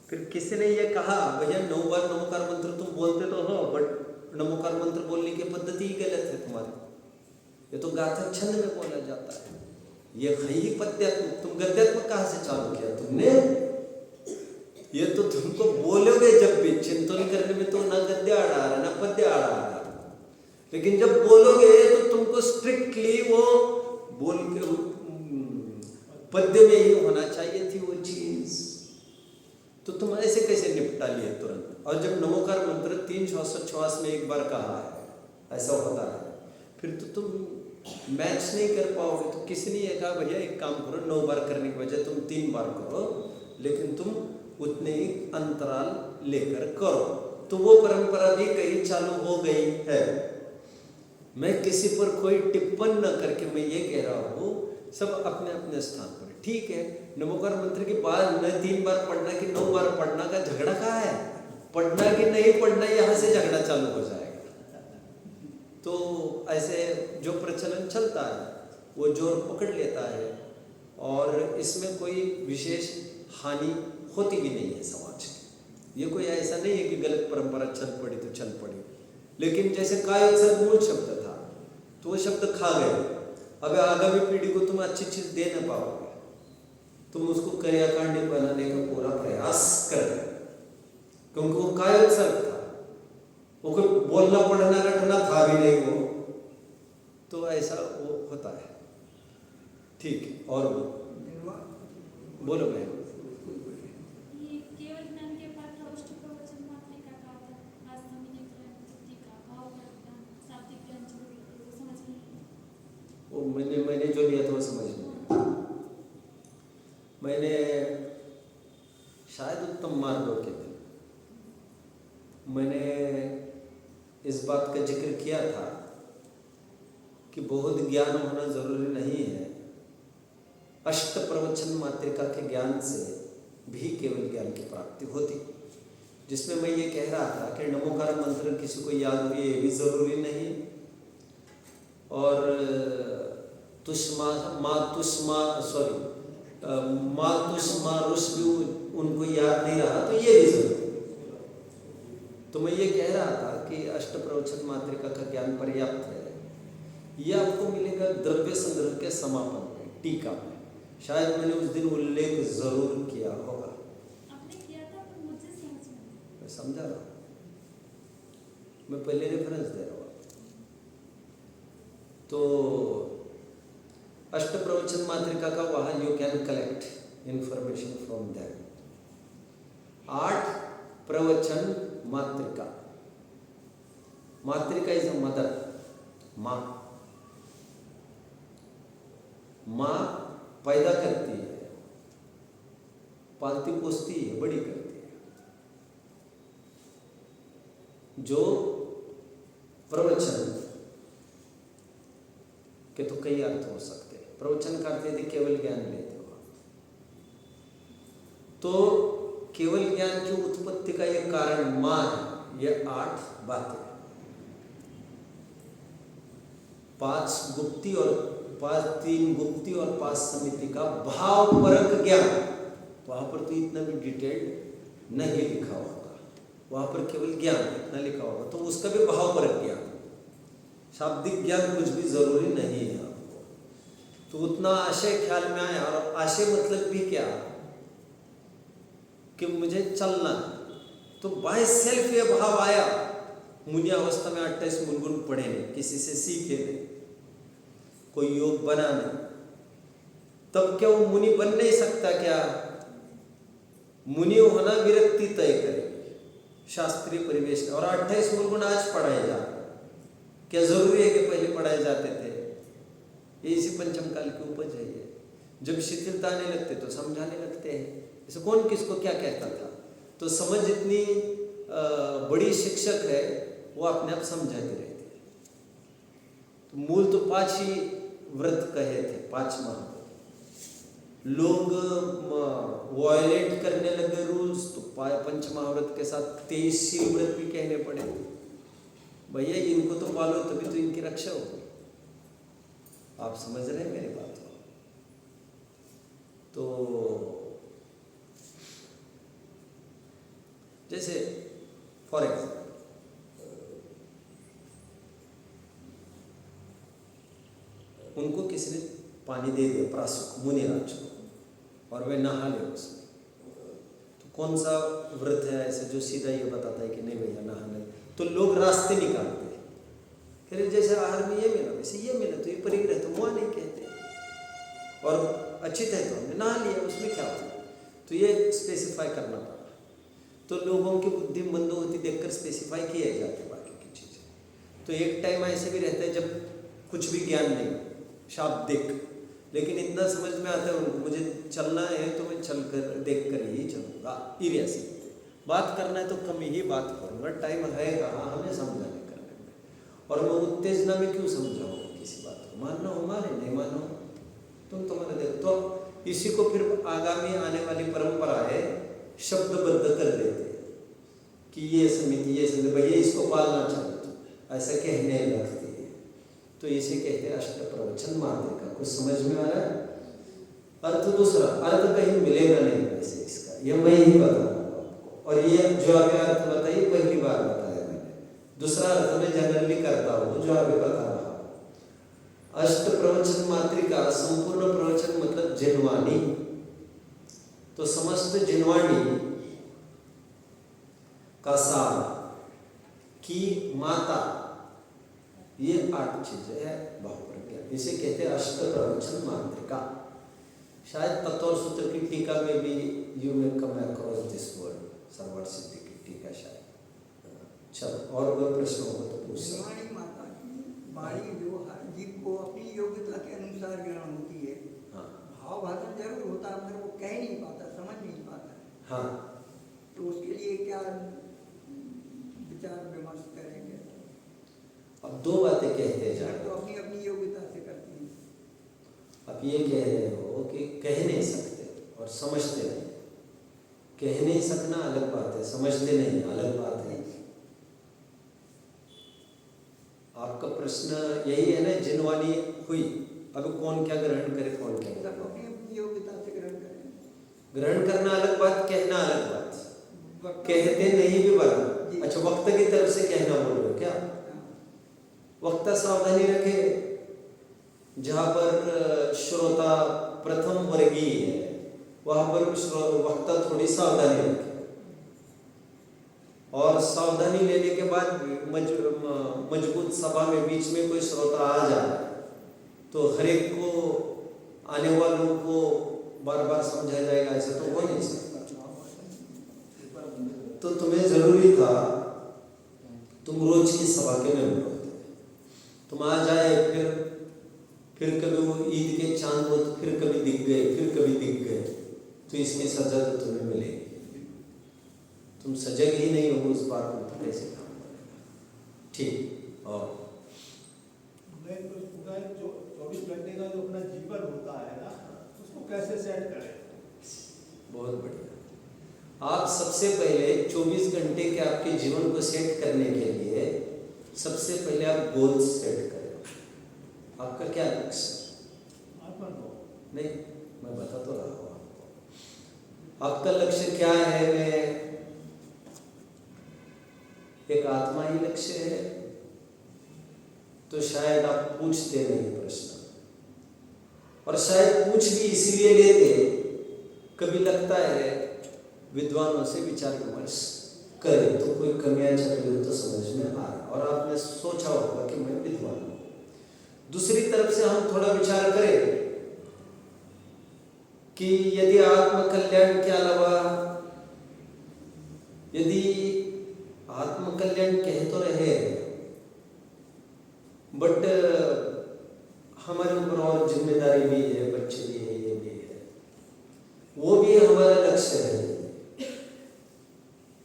[SPEAKER 1] फिर किसी ने ये कहा भैया 9 बार नमोकार मंत्र तुम बोलते तो हो, बट नमोकार मंत्र बोलने की पद्धति ही गलत है तुम्हारी, ये तो गाथा छंद में बोला जाता है, ये है ही पद्यात्मक। तुम गद्यात्मक कहाँ से चालू किया तुमने? ये तो तुमको बोलोगे जब भी चिंतन करने में तो ना गद्य आ रहा है ना पद्य आ रहा है, लेकिन जब बोलोगे तो तुमको स्ट्रिक्टली वो बोल के पद्य में ही होना चाहिए थी वो चीज, तो तुम ऐसे कैसे निपटा लिए तुरंत? और जब नमोकार मंत्र 3 श्वास में एक बार कहा है, ऐसा होता है, फिर तो तुम मैच नहीं कर पाओगे। तो किसी ने ये कहा भैया एक काम करो, 9 बार करने के बजाय तुम 3 बार करो, लेकिन तुम उतने ही अंतराल लेकर करो। तो वो परंपरा भी कहीं चालू हो गई है। मैं किसी पर कोई टिप्पण न करके मैं ये कह रहा हूँ, सब अपने अपने स्थान पर ठीक है। नमोकार मंत्र के बाद न 3 बार पढ़ना कि 9 बार पढ़ना का झगड़ा कहाँ है? पढ़ना कि नहीं पढ़ना, यहाँ से झगड़ा चालू हो जाएगा। तो ऐसे जो प्रचलन चलता है वो जोर पकड़ लेता है, और इसमें कोई विशेष हानि होती भी नहीं है समाज की। ये कोई ऐसा नहीं है कि गलत परंपरा चल पड़ी तो चल पड़ी, लेकिन जैसे कायोत्सर्ग मूल शब्द था तो वो शब्द खा गए। अब आगामी पीढ़ी को तुम अच्छी चीज दे न पाओगे, तुम उसको क्रियाकांडी बनाने का पूरा प्रयास कर रहे, क्योंकि वो कायोत्सर्ग था, वो कोई बोलना पढ़ना रटना था भी नहीं वो, तो ऐसा वो होता है। ठीक है, और बोलो बहन।
[SPEAKER 4] ये केवल ज्ञान के पात्र अष्टप्रवचन मात्रिका का था, आज समझने की का भाव ज्ञान शाब्दिक ज्ञान जरूरी है, वो समझ नहीं।
[SPEAKER 1] वो मैंने जो लिया था वो समझ नहीं। मैंने शायद उत्तम मार्गों के दिन मैंने इस बात का जिक्र किया था कि बहुत ज्ञान होना जरूरी नहीं है, अष्ट प्रवचन मात्रिका के ज्ञान से भी केवल ज्ञान की प्राप्ति होती, जिसमें मैं ये कह रहा था कि नमोकार मंत्र किसी को याद हो ये भी जरूरी नहीं, और मातुष्मा भी उनको याद नहीं रहा तो ये भी जरूरी। तो मैं ये कह रहा था कि अष्ट प्रवचन मात्रिका का ज्ञान पर्याप्त है। ये आपको मिलेगा द्रव्य संग्रह के समापन में, टीका में, शायद मैंने उस दिन उल्लेख जरूर किया होगा।
[SPEAKER 4] आपने किया था पर मुझे समझ में नहीं।
[SPEAKER 1] मैं समझा रहा हूँ, मैं पहले रेफरेंस दे रहा हूँ। तो अष्ट प्रवचन मात्रिका का वहाँ you can collect information from that. 8 प्रवचन Matrika, Matrika is a mother, माँ, माँ पैदा करती है, पालती पोसती है, बड़ी करती है। जो प्रवचन के तो कई अर्थ हो सकते हैं। प्रवचन का अर्थ यदि केवल ज्ञान लेते हो तो केवल ज्ञान की उत्पत्ति का यह कारण मां है। ये 8 बातें, 5 गुप्ती और 3 गुप्ती और 5 समिति का भावपरक ज्ञान, वहां पर तो इतना भी डिटेल नहीं लिखा होगा, वहां पर केवल ज्ञान इतना लिखा होगा, तो उसका भी भावपरक ज्ञान, शाब्दिक ज्ञान कुछ भी जरूरी नहीं है आपको। तो उतना आशय ख्याल में आया, और आशय मतलब भी क्या कि मुझे चलना है, तो बाय सेल्फ ये भाव आया। मुनि अवस्था में 28 मूलगुण पढ़े नहीं, किसी से सीखे नहीं, कोई योग बना नहीं, तब क्या वो मुनि बन नहीं सकता? क्या मुनि होना विरक्ति तय करेगी, शास्त्रीय परिवेश, और 28 मूलगुण आज पढ़ाए जा रहे, क्या जरूरी है कि पहले पढ़ाए जाते थे? ये इसी पंचम काल की उपज है। ये जब शिथिलता आने लगते तो समझाने लगते हैं, इसे कौन किसको क्या कहता था। तो समझ इतनी बड़ी शिक्षक है, वो अपने आप समझाती रहती है। तो मूल तो 5 ही व्रत कहे थे, 5 महाव्रत। लोग वायलेट करने लगे रूल्स, तो पंच महाव्रत के साथ 23 शील व्रत भी कहने पड़े। भैया इनको तो पालो तभी तो इनकी रक्षा होगी। आप समझ रहे हैं मेरी बात को? तो जैसे फॉर एग्जाम्पल उनको किसी ने पानी दे दिया, प्रासुक मुनिराज को, और वे नहा ले उसमें, तो कौन सा व्रत है ऐसा जो सीधा ये बताता है कि नहीं भैया नहाने? तो लोग रास्ते निकालते हैं, फिर जैसे आहार में ये मिला वैसे ये मिला, तो ये परिग्रह तो मुआ नहीं कहते, और अच्छित है तो हमने नहा लिया, उसमें क्या हुआ? तो ये स्पेसिफाई करना पड़ा। तो लोगों की बुद्धि मंद होती देखकर स्पेसिफाई किए जाते बाकी की चीज़ें। तो एक टाइम ऐसे भी रहता है जब कुछ भी ज्ञान नहीं, शाब्दिक, लेकिन इतना समझ में आता है उनको, मुझे चलना है तो मैं चल कर देख कर ही चलूँगा, इरियासी बात करना है तो कम ही बात करूँगा, टाइम है कहाँ हमें समझाने करने में, और मैं उत्तेजना में क्यों समझाऊँ किसी बात को? मानना हो माने, नहीं मानो तुम तुम्हारे देख। तो इसी को फिर आगामी आने वाली परंपराएं शब्दबद्ध कर देते हैं कि ये समिति भैया इसको पालना चाहिए, तो ऐसा कहने लगती है। तो इसे कहते हैं अष्ट प्रवचन माध्यिका। कुछ समझ में आ रहा है? अर्थ दूसरा, अर्थ कहीं मिलेगा नहीं वैसे इसका, ये मैं ही बता रहा हूँ आपको, और ये जो अभी अर्थ बताइए पहली बार बताया मैंने, दूसरा अर्थ मैं जनरली करता हूँ जो अभी बता रहा हूँ। अष्ट प्रवचन मात्रिका, संपूर्ण प्रवचन मतलब जिनवाणी, तो समस्त जिनवाणी का सार की माता, ये 8 चीजें है बहुप्रज्ञा, इसे कहते हैं अष्ट प्रवचन मात्रिका। शायद तत्व और सूत्र की टीका में भी you may come across this word, Sarvarthasiddhi की टीका शायद। चलो और कोई प्रश्न हो तो पूछ सकते।
[SPEAKER 5] जिनवाणी माता की वाणी जो हर जीव को अपनी योग्यता के अनुसार ग्रहण होती है।
[SPEAKER 1] हाँ
[SPEAKER 5] भाव भाषण जरूर होता है मगर वो कह नहीं पाता, समझ नहीं पाता।
[SPEAKER 1] हाँ,
[SPEAKER 5] तो उसके लिए क्या विचार विमर्श करेंगे?
[SPEAKER 1] अब 2 बातें कहते जा
[SPEAKER 5] तो
[SPEAKER 1] रहे
[SPEAKER 5] अपनी अपनी योग्यता से करती है।
[SPEAKER 1] आप ये कह रहे हो कि कह नहीं सकते और समझते नहीं। कह नहीं सकना अलग बात है, समझते नहीं अलग बात है। आपका प्रश्न यही है ना, जिनवाणी हुई, अब कौन क्या ग्रहण करे, कौन क्या
[SPEAKER 5] सब
[SPEAKER 1] करे?
[SPEAKER 5] अपनी अपनी योग्यता से ग्रहण करें।
[SPEAKER 1] ग्रहण करना अलग बात, कहना अलग बात। कहते नहीं भी बना। अच्छा, वक्ता की तरफ से कहना बोल रहे हो क्या? वक्ता सावधानी रखे, जहाँ पर श्रोता प्रथम वर्गीय है वहाँ पर वक्ता थोड़ी सावधानी रखे, और सावधानी लेने के बाद मजबूत सभा में बीच में कोई श्रोता आ जाए तो हर एक को, आने वालों को बार बार समझाया जाएगा, ऐसा तो हो नहीं सकता। तो तुम्हें जरूरी था, तुम रोज की सभा के मेंबर होते, तुम आ जाए, फिर कभी वो ईद के चांद हो तो फिर कभी दिख गए, फिर कभी दिख गए, तो इसमें सजा तो तुम्हें मिलेगी। तुम सजग ही नहीं हो उस बात में, तो कैसे काम करेगा? ठीक। और
[SPEAKER 6] मैं तो पूरा जो 24 घंटे का जो अपना जीवन होता है ना, उसको कैसे सेट करें?
[SPEAKER 1] बहुत बढ़िया। आप सबसे पहले 24 घंटे के आपके जीवन को सेट करने के लिए सबसे पहले आप गोल सेट करें। आपका क्या लक्ष्य?
[SPEAKER 6] आत्मा को
[SPEAKER 1] नहीं, मैं बता तो रहा हूँ आपको। आपका लक्ष्य क्या है? मैं एक आत्मा ही लक्ष्य है, तो शायद आप पूछते नहीं प्रश्न, और शायद पूछ भी इसीलिए लेते, कभी लगता है विद्वानों से विचार विमर्श करें तो कोई कमियां चल रही हो तो समझ में आ रहा, और आपने सोचा होगा कि मैं विद्वान हूं। दूसरी तरफ से हम थोड़ा विचार करें कि यदि आत्मकल्याण के अलावा, यदि आत्मकल्याण कह तो रहे बट हमारे ऊपर और जिम्मेदारी भी है, बच्चे भी है, ये भी है, वो भी हमारा लक्ष्य है,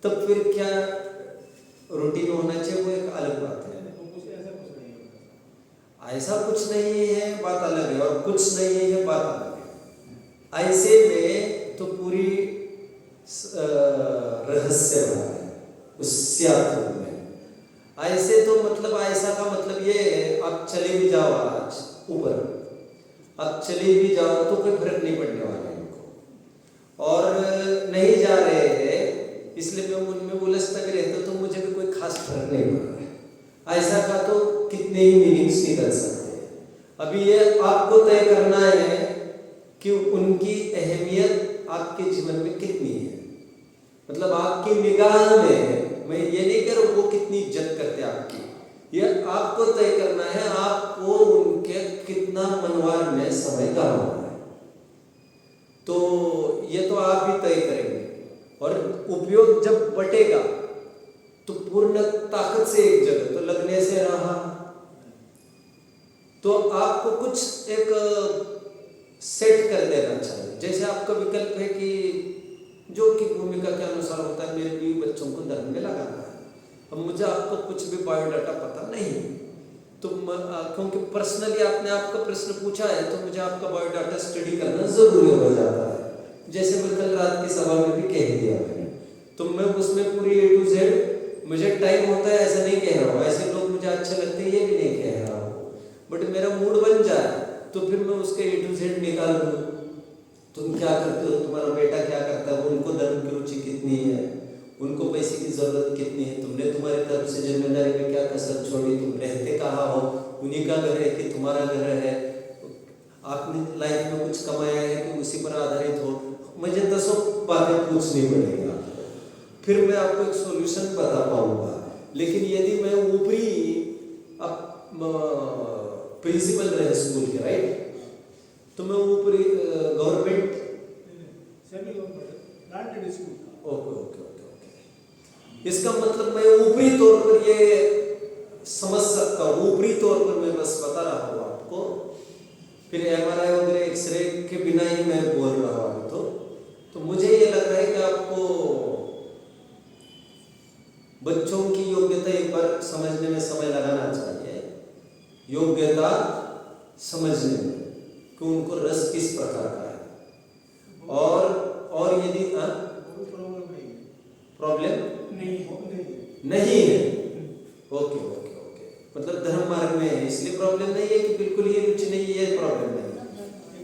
[SPEAKER 1] तब फिर क्या रूटीन होना चाहिए, वो एक अलग बात है। ऐसा कुछ नहीं है, बात अलग है, और कुछ नहीं है, ये बात अलग है। ऐसे में तो पूरी रहस्य बना है उस में। ऐसे तो मतलब ऐसा का मतलब ये है, आप चले भी जाओ आज ऊपर, आप चले भी जाओ तो कोई फर्क नहीं पड़ने वाला है इनको, और नहीं जा रहे हैं इसलिए मैं उनमें उलझता भी रहता, तो मुझे भी कोई खास फर्क नहीं पड़ रहा है। ऐसा का तो कितने ही मीनिंग्स निकल सकते हैं। अभी ये आपको तय करना है कि उनकी अहमियत आपके जीवन में कितनी है, मतलब आपकी निगाह में। मैं ये नहीं कह रहा वो कितनी इज्जत करते आपकी, ये आपको तय करना है आपको उनके कितना मनवार में समय गंवाना है। तो ये तो आप ही तय करेंगे। और उपयोग जब बटेगा तो पूर्ण ताकत से एक जगह तो लगने से रहा, तो आपको कुछ एक सेट कर देना चाहिए। जैसे आपका विकल्प है कि जो कि भूमिका के अनुसार होता है, मेरे बीवी बच्चों को धर्म में लगाना है। अब मुझे आपको कुछ भी बायोडाटा पता नहीं, तो क्योंकि पर्सनली आपने आपका प्रश्न पूछा है, तो मुझे आपका बायोडाटा स्टडी करना जरूरी हो जाता है। जैसे मैं कल रात की सभा में भी कह दिया मैंने, तो मैं उसमें पूरी A to Z, मुझे टाइम होता है ऐसा नहीं कह रहा हूँ, ऐसे लोग मुझे अच्छे लगते हैं ये भी नहीं कह रहा हूँ, बट मेरा मूड बन जाए तो फिर मैं उसके A to Z निकाल दूँ। तुम क्या करते हो, तुम्हारा बेटा क्या करता है, उनको धर्म की रुचि कितनी है, उनको पैसे की जरूरत कितनी है, तुमने तुम्हारी तरफ से जिम्मेदारी में क्या कसर छोड़ी, तुम रहते कहाँ हो, उन्हीं का घर है कि तुम्हारा घर है, आपने लाइफ में कुछ कमाया है कि उसी पर आधारित हो। मुझे 10 बातें पूछनी पड़ेगी, फिर मैं आपको एक सॉल्यूशन बता पाऊंगा। लेकिन यदि मैं ऊपरी प्रिंसिपल रहे स्कूल के, राइट, तो मैं ऊपरी गवर्नमेंट ओके, इसका मतलब मैं ऊपरी तौर पर ये समझ सकता हूँ, ऊपरी तौर पर मैं बस बता रहा हूँ आपको। फिर MRI वगैरह एक्सरे के बिना ही मैं बोल रहा हूँ। तो मुझे ये लग रहा है कि आपको बच्चों की योग्यता एक बार समझने में समय लगाना चाहिए, योग्यता समझने में कि उनको रस किस प्रकार का है। और यदि प्रॉब्लम नहीं है, ओके, मतलब धर्म मार्ग में है इसलिए प्रॉब्लम नहीं है कि बिल्कुल ये रुचि नहीं है, ये प्रॉब्लम नहीं है,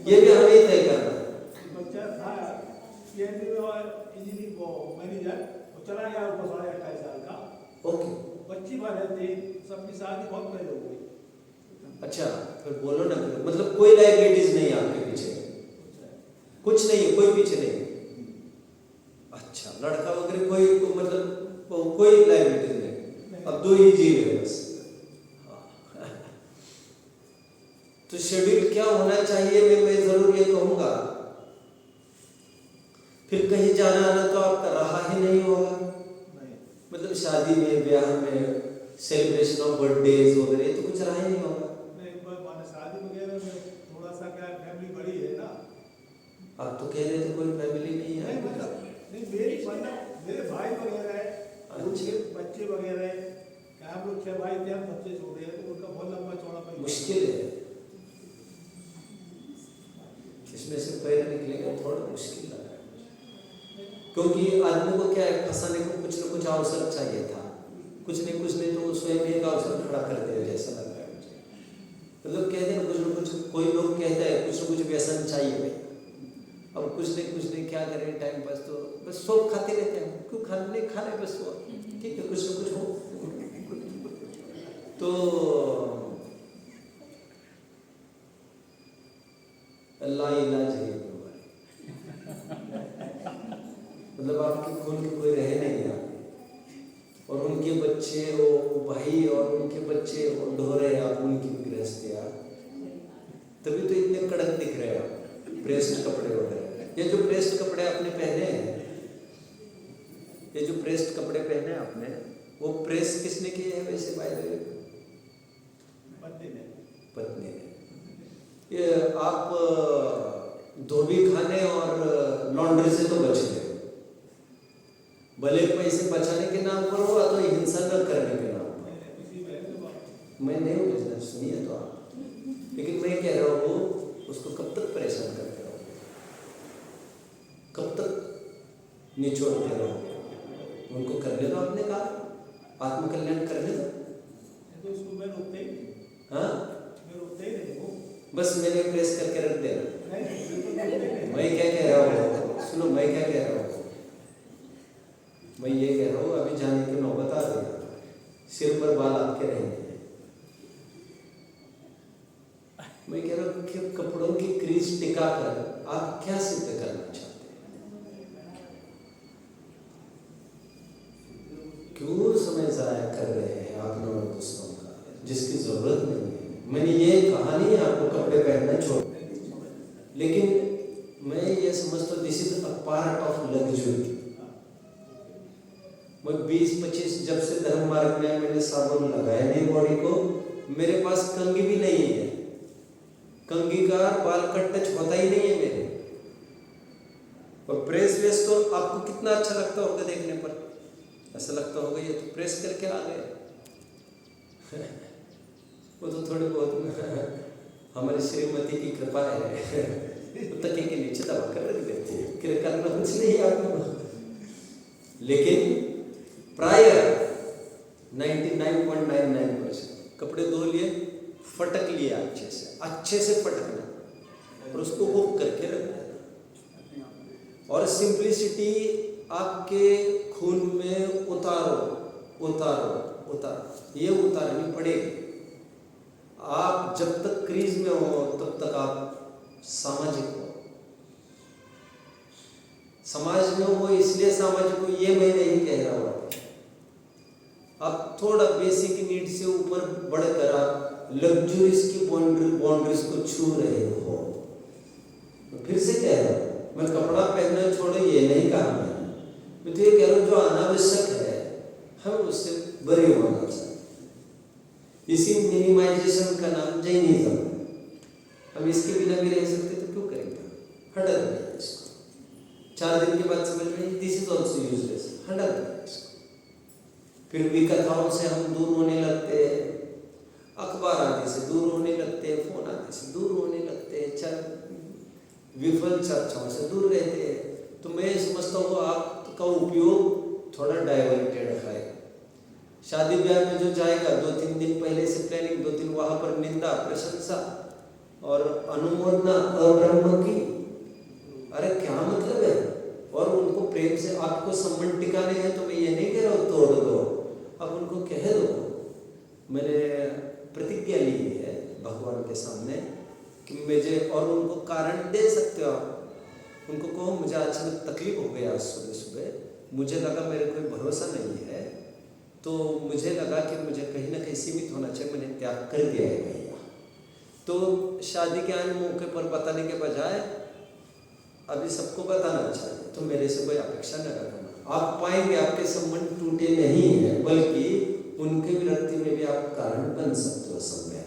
[SPEAKER 1] ये भी हमें तय करना है।
[SPEAKER 6] बच्चा था इंजीनियरिंग मैनेजर, चला गया ऊपर 28 साल का,
[SPEAKER 1] ओके,
[SPEAKER 6] बच्ची वाले थे, सबकी शादी बहुत पहले हो गई।
[SPEAKER 1] अच्छा, फिर बोलो ना, मतलब कोई लाइबिलिटीज नहीं है आपके पीछे, कुछ नहीं है, कोई पीछे नहीं है। अच्छा, लड़का वगैरह कोई मतलब कोई लाइबिलिटीज नहीं, अब 2 ही जीव है बस। तो शेड्यूल क्या होना चाहिए मैं जरूर ये कहूंगा, फिर कहीं जाना आना तो आपका रहा ही नहीं होगा, मतलब शादी में, ब्याह में, सेलिब्रेशन ऑफ बर्थडेज वगैरह तो कुछ रहा ही नहीं होगा।
[SPEAKER 6] शादी वगैरह में थोड़ा सा क्या फैमिली बड़ी है ना।
[SPEAKER 1] आप तो कह रहे थे कोई फैमिली नहीं है।
[SPEAKER 6] नहीं, मेरे भाई वगैरह है, उनके बच्चे वगैरह है, क्या हम लोग 6 भाई थे, हम सबसे छोटे हैं, तो उनका बहुत लंबा चौड़ा
[SPEAKER 1] मुश्किल है, इसमें से पैर निकलेगा थोड़ा मुश्किल लग रहा है, क्योंकि आदमी को क्या है, फंसाने को कुछ न कुछ अवसर चाहिए था, कुछ नहीं तो स्वयं एक अवसर खड़ा कर दे जैसा लग रहा है मुझे। मतलब कहते हैं कुछ न कुछ, कोई लोग कहते हैं कुछ न कुछ व्यसन चाहिए भाई, अब कुछ नहीं क्या करें, टाइम पास तो बस सब खाते रहते हैं, क्यों खाने खाने बस वो ठीक है, कुछ न कुछ हो तो अल्लाह इलाज है। मतलब आपके खून के कोई रहे नहीं यहाँ, और उनके बच्चे वो भाई और उनके बच्चे वो ढोरे, आप उनकी गृहस्थियाँ, तभी तो इतने कड़क दिख रहे हैं आप, प्रेस्ड कपड़े वगैरह। ये जो प्रेस्ड कपड़े आपने पहने हैं, ये जो प्रेस्ड कपड़े पहने आपने, वो प्रेस किसने किए हैं वैसे? बाय द वे पत्नी ने। ये आप धोबी खाने और लॉन्ड्री से तो बच गए, भले पैसे बचाने के नाम पर हो तो हिंसा न करने के नाम पर। मैं नहीं हूँ, सुनिए तो आप, लेकिन मैं कह रहा हूँ उसको कब तक परेशान करते रहो, कब तक निचोड़ते रहो, उनको करने दो अपने काम, आत्मकल्याण करने दो। हाँ, बस मैंने प्रेस करके रख देना। मैं क्या कह रहा हूँ सुनो, मैं क्या कह रहा हूँ, मैं चीज टिका कर आप क्या सिद्ध करना चाहते हैं? क्यों समय जाया कर रहे हैं अपना और दूसरों का, जिसकी जरूरत नहीं है? मैंने ये कहा नहीं आपको कपड़े पहनना छोड़, लेकिन मैं ये समझता हूँ this is a part of luxury. मैं 20-25 जब से धर्म मार्ग में मैंने साबुन लगाया नहीं बॉडी को, मेरे पास कंघी भी नहीं है, कंघी का बाल कट टच होता ही नहीं है मेरे। और प्रेस वेस तो आपको कितना अच्छा लगता होगा देखने पर, ऐसा लगता होगा ये तो प्रेस करके आ गए। वो तो थोड़ी बहुत हमारी श्रीमती की कृपा है, तो तकिए के नीचे दबा कर रख देती है, करना कुछ नहीं आपको। लेकिन प्राय 99.99% कपड़े धो लिए, फटक लिए अच्छे से फटकना और उसको हुक करके रख देना। और सिंप्लिसिटी आपके खून में उतारो, ये उतारनी पड़ेगी। आप जब तक क्रीज में हो तब तक आप सामाजिक हो, समाज में हो, इसलिए सामाजिक हो ये मैं नहीं कह रहा हूँ। आप थोड़ा बेसिक नीड से ऊपर बढ़कर आप लग्जरीज की बाउंड्रीज को छू रहे हो। फिर से कह रहा हूँ, मैं कपड़ा पहनना छोड़ो ये नहीं कहा मैं तो ये कह रहा हूँ जो अनावश्यक है हम उससे बरी होना चाहिए। इसी मिनिमाइजेशन का नाम जैनिज्म है। हम इसके बिना भी रह सकते तो क्यों करेंगे? हटा देंगे इसको, 4 दिन के बाद समझ में दिस इज ऑल्सो यूजलेस, हटा देंगे इसको। फिर भी कथाओं से हम दूर होने लगते हैं, अखबार आदि से दूर होने लगते हैं, फोन आदि से दूर होने लगते हैं, विफल चर्चाओं से दूर रहते हैं। तो मैं समझता हूँ आपका उपयोग थोड़ा डाइवर्टेड है। शादी ब्याह में जो जाएगा 2-3 दिन पहले से प्लानिंग, 2 दिन वहां पर निंदा प्रशंसा और अनुमोदना अब्रह्म की, अरे क्या मतलब है? और उनको प्रेम से आपको संबंध टिकाने हैं तो मैं ये नहीं कह रहा हूँ तोड़ दो, अब उनको कह दो। मैंने प्रतिज्ञा ली है भगवान के सामने कि मुझे, और उनको कारण दे सकते हो आप, उनको कहो मुझे अचानक तकलीफ हो गया आज सुबह, मुझे लगा मेरे कोई भरोसा नहीं है, तो मुझे लगा कि मुझे कहीं ना कहीं सीमित होना चाहिए, मैंने त्याग कर दिया है भैया। तो शादी के आने मौके पर बताने के बजाय अभी सबको बताना चाहिए, तो मेरे से कोई अपेक्षा न करना। आप पाएंगे आपके संबंध टूटे नहीं है, बल्कि उनके विरक्ति में भी आप कारण बन सकते हो समय।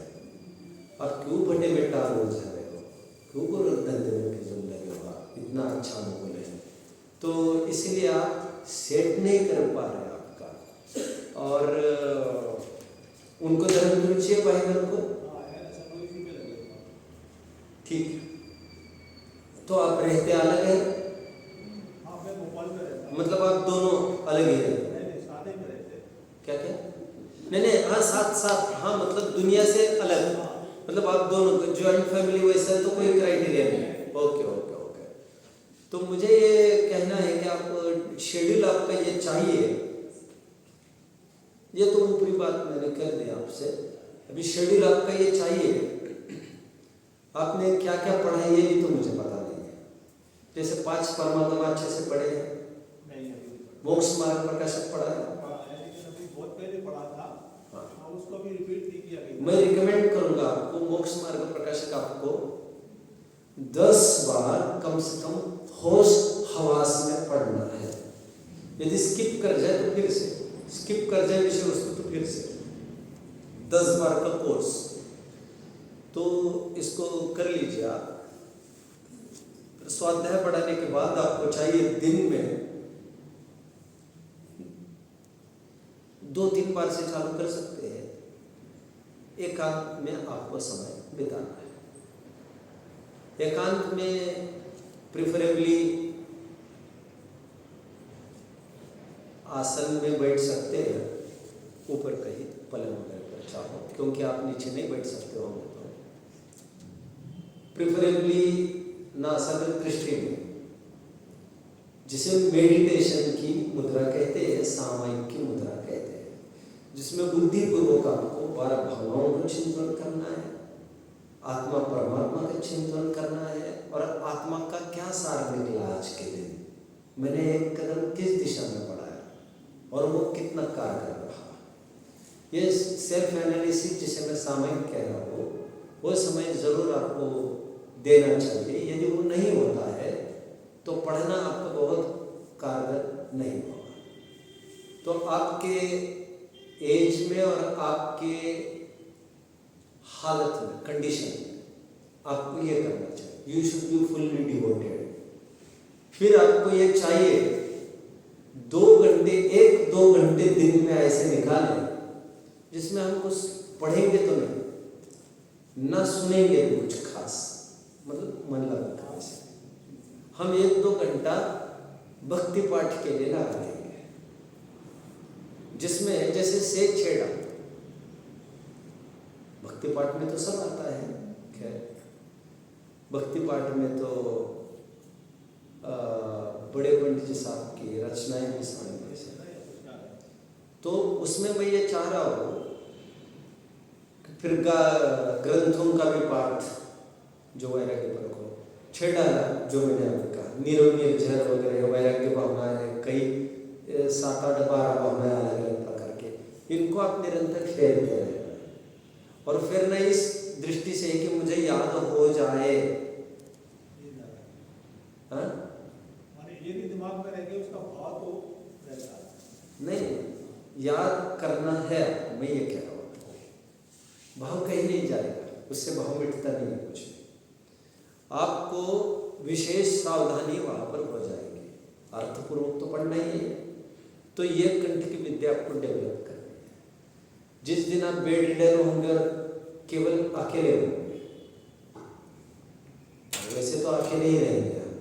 [SPEAKER 1] आप क्यों फटे में टाल हो जा रहे हो, क्यों धंधे में फिजूल लगे हो, आप इतना अच्छा अनुकूल है तो इसीलिए आप सेट नहीं कर पा रहे आपका। और उनको धर्म गुरु चाहिए भाई को, ठीक है, तो आप रहते अलग है, मतलब आप दोनों अलग ही रहते? क्या क्या? नहीं, हाँ साथ, हाँ मतलब दुनिया से अलग, मतलब आप दोनों ज्वाइंट फैमिली वैसा तो कोई क्राइटेरिया नहीं। ओके। तो मुझे ये कहना है कि आप शेड्यूल आपका ये चाहिए, ये तो ऊपरी बात मैंने कर दी आपसे। अभी शेड्यूल आपका ये चाहिए, आपने क्या क्या पढ़ा है ये भी तो मुझे पता नहीं है। जैसे 5 परमात्मा अच्छे से पढ़े हैं, मोक्ष मार्ग प्रकाशक पढ़ा है,
[SPEAKER 6] बहुत पहले पढ़ा था, हाँ, उसको भी रिपीट नहीं किया गया।
[SPEAKER 1] मैं रिकमेंड करूंगा आपको मोक्ष मार्ग प्रकाशक आपको 10 बार कम से कम होश हवास में पढ़ना है। यदि स्किप कर जाए तो फिर से, स्किप कर जाए विषय वस्तु तो फिर से 10 बार का कोर्स, तो इसको कर लीजिए आप। स्वाध्याय पढ़ाने के बाद आपको चाहिए दिन में 2-3 बार से चालू कर सकते हैं, एकांत में आपको समय बिताना है। एकांत में प्रिफरेबली आसन में बैठ सकते हैं, ऊपर कहीं पलंग पर चाहो, क्योंकि आप नीचे नहीं बैठ सकते होंगे तो प्रिफरेबली नासाग्र दृष्टि में, जिसे मेडिटेशन की मुद्रा कहते हैं, सामायिक की मुद्रा कहते हैं, जिसमें बुद्धिपूर्वक आपको 12 भावनाओं को चिंतन करना है, आत्मा परमात्मा का चिंतन करना है और आत्मा का क्या सार निकला आज के दिन, मैंने एक कदम किस दिशा में बढ़ाया और वो कितना कारगर रहा। ये सेल्फ एनालिसिस जिसे मैं सामयिक कह रहा हूँ, वो समय ज़रूर आपको देना चाहिए। यदि वो नहीं होता है तो पढ़ना आपका बहुत कारगर नहीं होगा। तो आपके एज में और आपके हालत में, कंडीशन में आपको ये करना चाहिए, you should be fully devoted. फिर आपको ये चाहिए 2 घंटे, 1-2 घंटे दिन में ऐसे निकालें जिसमें हम कुछ पढ़ेंगे तो नहीं, ना सुनेंगे भी कुछ खास, मतलब मन लगा काम से हम 1-2 घंटा भक्ति पाठ के लिए लगा देंगे, जिसमें जैसे से छेड़ा। भक्ति पाठ में तो सब आता है, खैर भक्ति पाठ में तो बड़े पंडित जी साहब की रचनाएं भी शामिल है। तो उसमें मैं ये चाह रहा हूँ कि फिर ग्रंथों का भी पाठ जो वैराग्य पर हो, छेड़ा जो मैंने आपको कहा, निर्झर वगैरह वैराग्य भावनाएं, कई 7-8-12 भावनाएं अलग अलग प्रकार के, इनको आप निरंतर फेरते रहे और फिर न इस दृष्टि से कि मुझे याद हो जाए, हाँ?
[SPEAKER 6] ये भी दिमाग में रह गया, उसका भाव तो रहता
[SPEAKER 1] नहीं, याद करना है, मैं ये कह रहा हूँ। भाव कहीं नहीं जाएगा, उससे भाव मिटता नहीं है कुछ भी। आपको विशेष सावधानी वहाँ पर हो जाएगी, अर्थपूर्वक तो पढ़ना ही है। तो ये कंठ की विद्या आपको डेवलप करनी है। जिस दिन आप बेड रिडर होंगे और केवल अकेले होंगे, वैसे तो अकेले ही रहेंगे हम,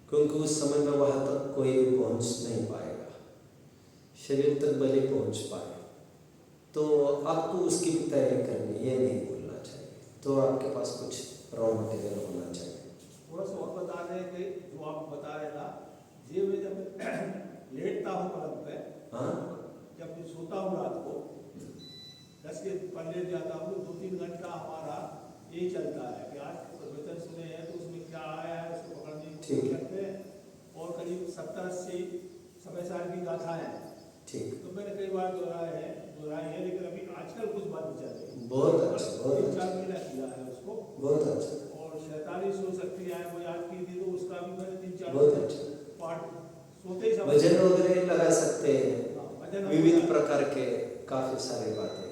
[SPEAKER 1] क्योंकि उस समय में वहाँ तक कोई भी पहुँच नहीं पाएगा, शरीर तक भले पहुँच पाए, तो आपको उसकी भी तैयारी करनी है, ये नहीं भूलना चाहिए। तो आपके पास कुछ रॉ मटेरियल होना चाहिए।
[SPEAKER 6] थोड़ा सा और बता रहे हैं कि जो आप बता रहे था, ये मैं जब लेटता हूँ पलंग पे,
[SPEAKER 1] हाँ,
[SPEAKER 6] जब मैं सोता हूँ रात को 10 के पर लेट जाता हूँ, तो 2-3 घंटा हमारा यही चलता है कि आज प्रवचन सुने हैं तो उसमें क्या आया है उसको पकड़ने की कोशिश करते हैं, और करीब 70-80 समय साल की गाथा है।
[SPEAKER 1] ठीक,
[SPEAKER 6] तो मैंने कई बार दोहराई है, लेकिन अभी आजकल कुछ बात चल रही है।
[SPEAKER 1] बहुत अच्छा, बहुत
[SPEAKER 6] 3-4
[SPEAKER 1] अच्छा,
[SPEAKER 6] महीना किया है उसको,
[SPEAKER 1] बहुत अच्छा,
[SPEAKER 6] और 47 हो सकती है वो याद की थी, तो उसका भी मैंने 3-4
[SPEAKER 1] बहुत अच्छा।
[SPEAKER 6] पाठ सोते ही समय
[SPEAKER 1] भजन वगैरह लगा सकते हैं,
[SPEAKER 6] भजन
[SPEAKER 1] विविध प्रकार के काफी सारी बातें हैं।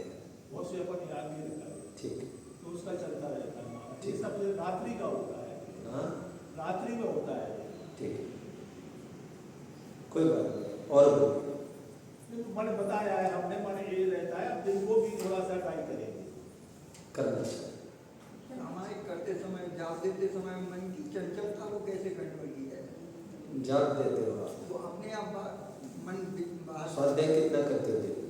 [SPEAKER 6] बहुत से अपन याद नहीं रखा,
[SPEAKER 1] ठीक,
[SPEAKER 6] तो उसका चलता रहता है हमारा।
[SPEAKER 1] ठीक।
[SPEAKER 6] ये सब रात्रि का होता है,
[SPEAKER 1] हाँ,
[SPEAKER 6] रात्रि में होता है।
[SPEAKER 1] ठीक, कोई बात नहीं। और बोलिए।
[SPEAKER 6] तो मैंने बताया है, हमने मैंने ये रहता है, अब दिन को भी थोड़ा सा ट्राई करेंगे
[SPEAKER 1] करना चाहिए।
[SPEAKER 5] सामायिक करते समय, जाप देते समय मन की चंचलता को कैसे कंट्रोल किया जाए?
[SPEAKER 1] जाप देते हो आप,
[SPEAKER 5] वो अपने आप मन बाहर
[SPEAKER 1] स्वाध्याय कितना करते हो दिन में?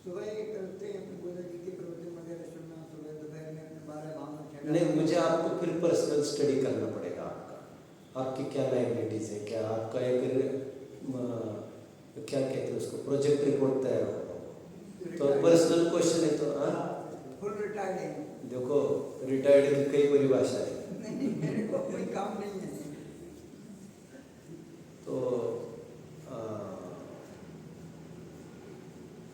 [SPEAKER 5] सुबह ये करते हैं, अपने गोदा जी के प्रवचन वगैरह सुनना, सुबह दोपहर में अपने 12 भावना छेड़ा।
[SPEAKER 1] नहीं, मुझे आपको फिर पर्सनल स्टडी करना पड़ेगा आपका, आपकी क्या लाइबिलिटीज है, क्या आपका एक क्या कहते हैं उसको, प्रोजेक्ट रिपोर्ट तैयार होगा। तो पर्सनल क्वेश्चन है तो हाँ,
[SPEAKER 5] फुल रिटायर्ड है।
[SPEAKER 1] देखो रिटायर्ड की कई परिभाषा है,
[SPEAKER 5] नहीं, मेरे को कोई काम नहीं है।
[SPEAKER 1] तो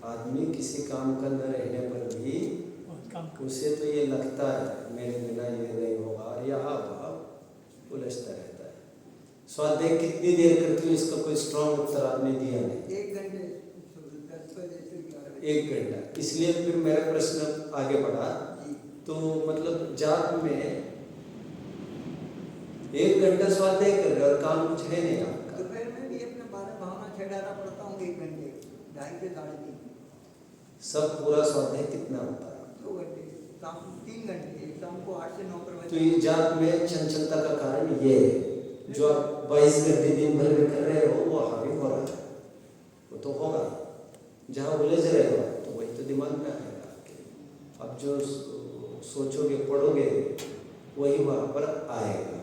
[SPEAKER 1] आदमी किसी काम का न रहने पर भी उसे तो ये लगता है मेरे बिना ये नहीं होगा, और यहाँ भाव उलझता रहता है। स्वाध्याय कितनी देर करती हूँ, इसका कोई स्ट्रॉन्ग उत्तर आपने दिया नहीं।
[SPEAKER 5] 1 घंटे 10 बजे से 11 बजे।
[SPEAKER 1] 1 घंटा, इसलिए फिर मेरा प्रश्न आगे बढ़ा। तो मतलब जाप में 1 घंटा स्वाध्याय कर रहे हो और काम कुछ है नहीं आपका।
[SPEAKER 5] दोपहर में भी अपने 12 भावना छेड़ाना पड़ता हूँ 1 घंटे, 2.5 से 3.5।
[SPEAKER 1] सब पूरा स्वाध्याय कितना होता है?
[SPEAKER 5] 2 घंटे, शाम 3 घंटे, शाम को 8 से 9 पर।
[SPEAKER 1] तो ये जाप में चंचलता का कारण ये है, जो आप 22 घंटे दिन भर में कर रहे हो वो हावी हो रहा है, वो तो होगा। जहाँ उलझ रहे हो तो वही तो दिमाग में आएगा आपके। अब जो सोचोगे पढ़ोगे वही वहाँ पर आएगा।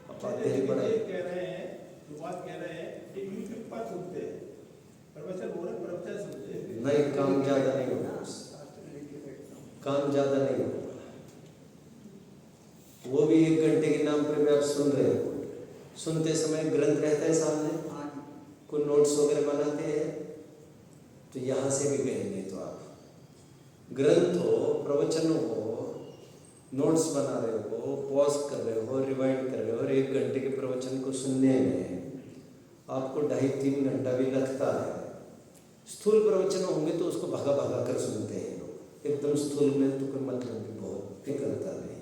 [SPEAKER 1] अब अध्ययन पढ़ाई
[SPEAKER 6] कह रहे हैं, जो बात कह रहे हैं कि यूट्यूब पर सुनते हैं, प्रवचन हो रहे, प्रवचन सुनते हैं,
[SPEAKER 1] नहीं, काम ज़्यादा नहीं होगा उससे, काम ज़्यादा नहीं होगा। वो भी 1 घंटे के नाम पर भी आप सुन रहे हो। सुनते समय ग्रंथ रहता है सामने,
[SPEAKER 5] हाँ जी।
[SPEAKER 1] कोई नोट्स वगैरह बनाते हैं, तो यहाँ से भी गए नहीं तो आप ग्रंथ हो, प्रवचन हो, नोट्स बना रहे हो, पॉज कर रहे हो, रिवाइंड कर रहे हो, और 1 घंटे के प्रवचन को सुनने में आपको 2.5-3 घंटा भी लगता है। स्थूल प्रवचन होंगे तो उसको भागा भागा कर सुनते हैं लोग, एकदम स्थूल में तो कोई मतलब भी बहुत निकलता नहीं है।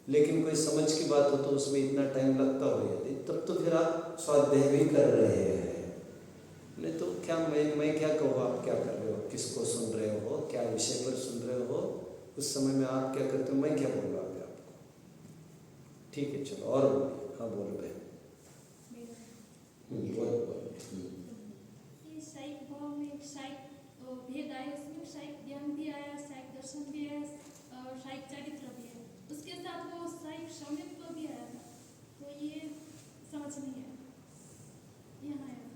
[SPEAKER 1] लेकिन कोई समझ की बात हो तो उसमें इतना टाइम लगता हो यदि, तब तो फिर आप स्वाध्याय भी कर रहे हैं। नहीं तो क्या मैं क्या कहूँ, आप क्या कर रहे हो, किसको सुन रहे हो, क्या विषय पर सुन रहे हो, उस समय में आप क्या करते हो, मैं क्या बोलूँ अभी आपको। ठीक है, चलो और बोलिए। हाँ बोलो बहन। बोल।
[SPEAKER 4] ये शाइक भाव में एक शाइक भेद आया, उसमें शाइक ज्ञान भी आया, शाइक दर्शन भी है, और शाइक चरित्र भी है। उसके साथ वो शाइक स्वामित्व भी आया था, तो ये समझ नहीं आया यहाँ आया।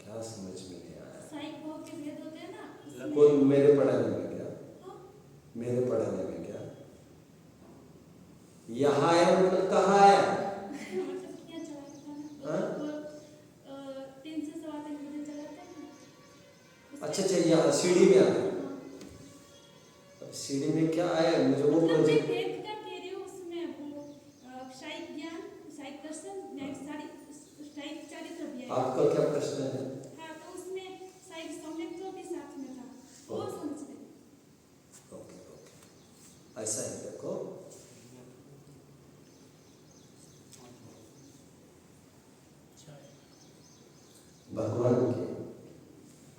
[SPEAKER 1] क्या समझ में नहीं आया?
[SPEAKER 4] शाइक भाव के भेद होते हैं ना, उसमें-
[SPEAKER 1] कौन मेरे पढ़ाने में क्या?
[SPEAKER 4] हाँ?
[SPEAKER 1] मेरे पढ़ाने में क्या? यहाँ आया मतलब कहाँ आया?
[SPEAKER 4] मतलब क्या चला था ना,
[SPEAKER 1] हाँ?
[SPEAKER 4] वो 3 से 3:15 बजे चलाते हैं ना।
[SPEAKER 1] अच्छा, यहाँ सीढ़ी में आया।
[SPEAKER 4] हाँ।
[SPEAKER 1] अब सीढ़ी में क्या आया, मुझे वो
[SPEAKER 4] मतलब मैं
[SPEAKER 1] प्रोजेक्ट।
[SPEAKER 4] भेद का कह रही हूँ, उसमें वो शाइक ज्ञान, शाइक दर्शन, शाइक चरित्र भी है।
[SPEAKER 1] आपका क्या प्रश्न है?
[SPEAKER 4] हाँ, तो उसमें शाइक स्वामित्व भी साथ में था, वो
[SPEAKER 1] ओके।
[SPEAKER 4] समझ गए।
[SPEAKER 1] ओके, ऐसा है। देखो, भगवान के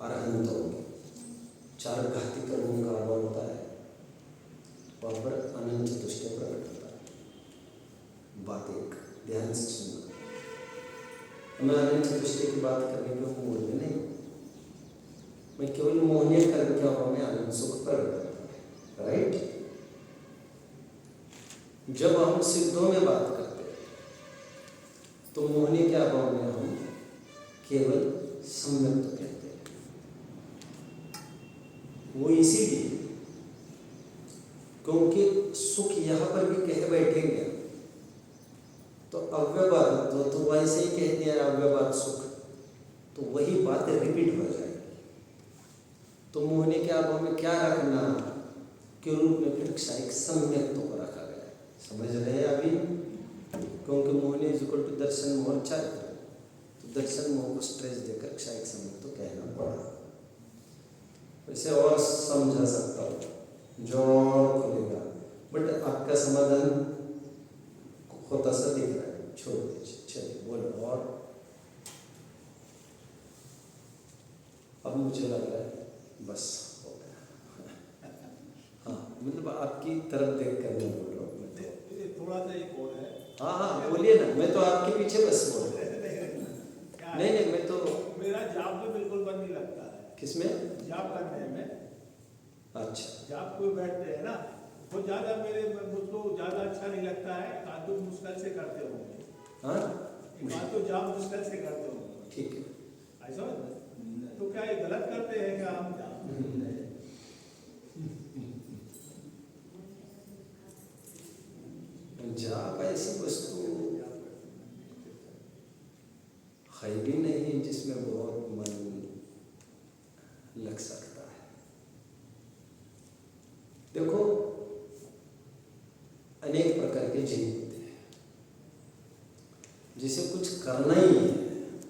[SPEAKER 1] अरहंतों के 4 घाती कर्मों का अभाव होता है, वहाँ पर अनंत चतुष्टय प्रकट होता है। बात एक ध्यान से सुनना। मैं अनंत चतुष्टय की बात करने के मूड में नहीं, मैं केवल मोहनीय कर्म के अभाव में आनंद सुख प्रकट करता है। राइट? जब हम सिद्धों में बात करते हैं तो मोहनीय के अभाव में हम केवल सम्यक तो कहते हैं। वो इसीलिए क्योंकि सुख यहाँ पर भी कह बैठेंगे तो अव्यवहार तो वैसे ही कह दिया अव्यवहार सुख, तो वही बात रिपीट हो जाएगी। तो मोहनीय के अभाव में क्या रखना के रूप में फिर क्षायिक सम्यक्तों को रखा गया है। समझ रहे हैं अभी? क्योंकि मोहनीय इज इक्वल टू दर्शन मोह चारित्र, तो दर्शन मोह को स्ट्रेस देकर क्षायिक सम्यक्त तो कहना पड़ा। वैसे और समझा सकता हूँ जो और खुलेगा, बट आपका समाधान होता सा दिख रहा है, छोड़ दीजिए। चलिए बोलो। और अब मुझे लग रहा है बस हो गया। हाँ, मतलब आपकी तरफ देख कर मैं बोल रहा हूँ। मैं तो
[SPEAKER 6] थोड़ा सा एक और है।
[SPEAKER 1] हाँ बोलिए ना, मैं तो आपके पीछे बस बोल रहा हूँ।
[SPEAKER 6] क्या
[SPEAKER 1] नहीं
[SPEAKER 6] है?
[SPEAKER 1] नहीं, मैं तो
[SPEAKER 6] मेरा जाप में बिल्कुल मन नहीं लगता है,
[SPEAKER 1] किसमें?
[SPEAKER 6] जाप करने में।
[SPEAKER 1] अच्छा,
[SPEAKER 6] जाप को बैठते हैं ना, वो ज़्यादा मुझको ज़्यादा अच्छा नहीं लगता है। तो मुश्किल से करते होंगे,
[SPEAKER 1] हाँ
[SPEAKER 6] तो जाप मुश्किल से करते होंगे,
[SPEAKER 1] ठीक है।
[SPEAKER 6] ऐसा तो क्या ये गलत करते हैं क्या हम?
[SPEAKER 1] जाप ऐसी वस्तु है भी नहीं जिसमें बहुत मन लग सकता है। देखो, अनेक प्रकार के जीव होते हैं, जिसे कुछ करना ही है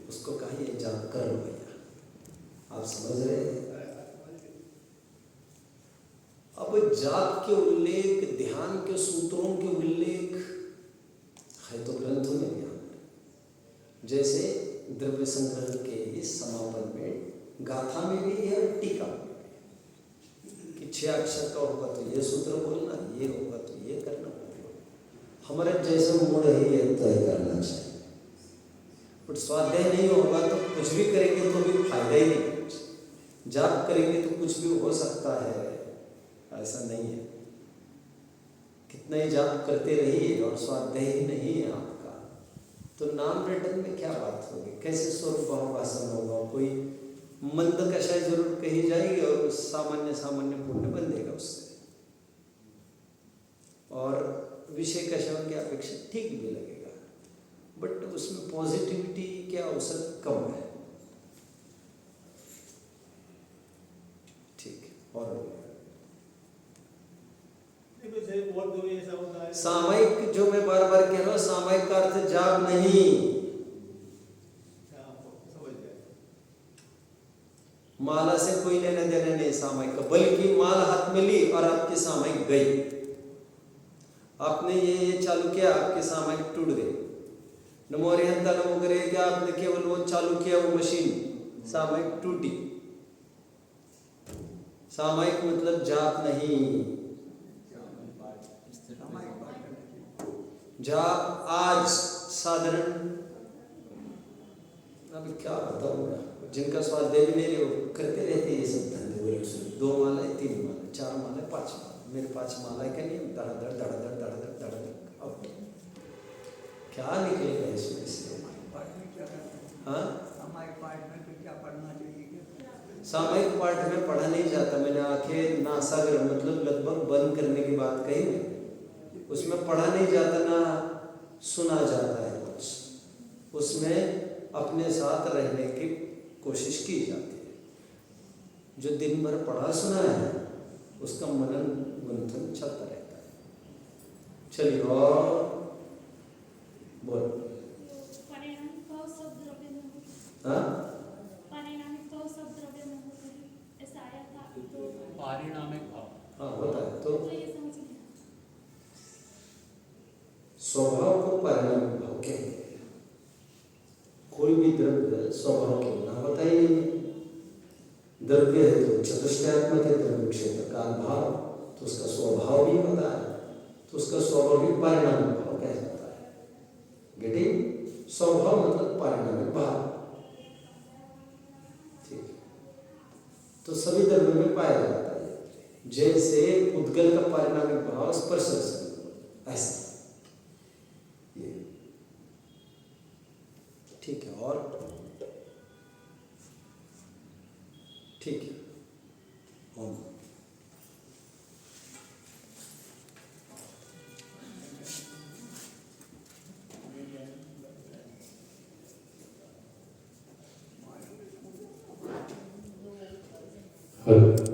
[SPEAKER 1] उसको कहिए जाप कर लो भैया। आप समझ रहे हैं? अब जाप के उल्लेख, ध्यान के सूत्रों के उल्लेख है तो ग्रंथों में भी आते, जैसे द्रव्य संग्रह के समापन में गाथा में भी है और टीका में भी कि 6 अक्षर का होगा तो ये सूत्र बोलना, ये होगा तो ये करना। हमारे जैसे मूड है ये तय करना चाहिए, बट स्वाध्याय नहीं होगा तो कुछ भी करेंगे तो भी फायदा ही नहीं। जाप करेंगे तो कुछ भी हो सकता है, ऐसा नहीं है। कितना ही जाप करते रहिए और स्वाध्याय ही नहीं है आपका, तो नाम रटन में क्या बात होगी? कैसे स्वरूप भाषण होगा? कोई मंद कषाय जरूर कही जाएगी और सामान्य सामान्य पुण्य बंधेगा उससे। और विषय कषायों की अपेक्षा ठीक भी लगेगा, बट उसमें पॉजिटिविटी के अवसर कम है। ठीक है। और
[SPEAKER 6] नहीं, बस एक और दो ऐसा होता है
[SPEAKER 1] सामयिक, जो मैं बार बार कह रहा हूँ, सामयिक का अर्थ जाप नहीं।
[SPEAKER 6] समझ गए।
[SPEAKER 1] माला से कोई लेना देना नहीं सामयिक का, बल्कि माल हाथ में ली और आपकी सामयिक गई। आपने ये चालू किया, आपके सामयिक टूट गए। नमो अरिहंता नमो करे क्या, आपने केवल वो चालू किया, वो मशीन, सामयिक टूटी। सामयिक मतलब जाप नहीं। जाप आज साधारण, अब क्या बताऊँ मैं, जिनका स्वाध्याय भी नहीं रहे वो करते रहते ये सब धंधे। 2 माला, 3 माला, 4 माला, 5 माला। मेरे 5 माला का नहीं, धड़ाधड़ धड़ाधड़ धड़ाधड़ धड़ाधड़। अब क्या निकलेगा इसमें से? हाँ,
[SPEAKER 5] सामायिक पाठ में तो क्या पढ़ना चाहिए क्या?
[SPEAKER 1] सामयिक पाठ में पढ़ा नहीं जाता। मैंने आंखें नासागर मतलब लगभग बंद करने की बात कही है। उसमें पढ़ा नहीं जाता, ना सुना जाता है कुछ। उसमें अपने साथ रहने की कोशिश की जाती है। जो दिन भर पढ़ा सुना है उसका मनन मंथन चलता रहता है। चलिए और बोल।
[SPEAKER 4] परिणामिक भाव सब द्रव्य में होता है।
[SPEAKER 1] हाँ,
[SPEAKER 4] परिणामिक भाव सब द्रव्य में होता है, ऐसा आया था तो
[SPEAKER 2] पारिणामिक भाव।
[SPEAKER 1] हाँ होता है। तो
[SPEAKER 4] ये समझ नहीं आया।
[SPEAKER 1] स्वभाव को परिणामिक भाव कहते हैं। कोई भी द्रव्य स्वभाव के बिना होता ही नहीं है। द्रव्य है तो चतुष्टयात्मक है, द्रव्य क्षेत्र का भाव, तो उसका स्वभाव भी होता है, तो उसका स्वभाव भी परिणामिक भाव कहा जाता है। गेटिंग? स्वभाव मतलब परिणामिक भाव। ठीक है। तो सभी द्रव्यों में पाया जाता है। जैसे उद्गल का परिणामिक भाव स्पर्श रस, ऐसा ये। ठीक है। और ठीक है। ओम।
[SPEAKER 7] हेलो।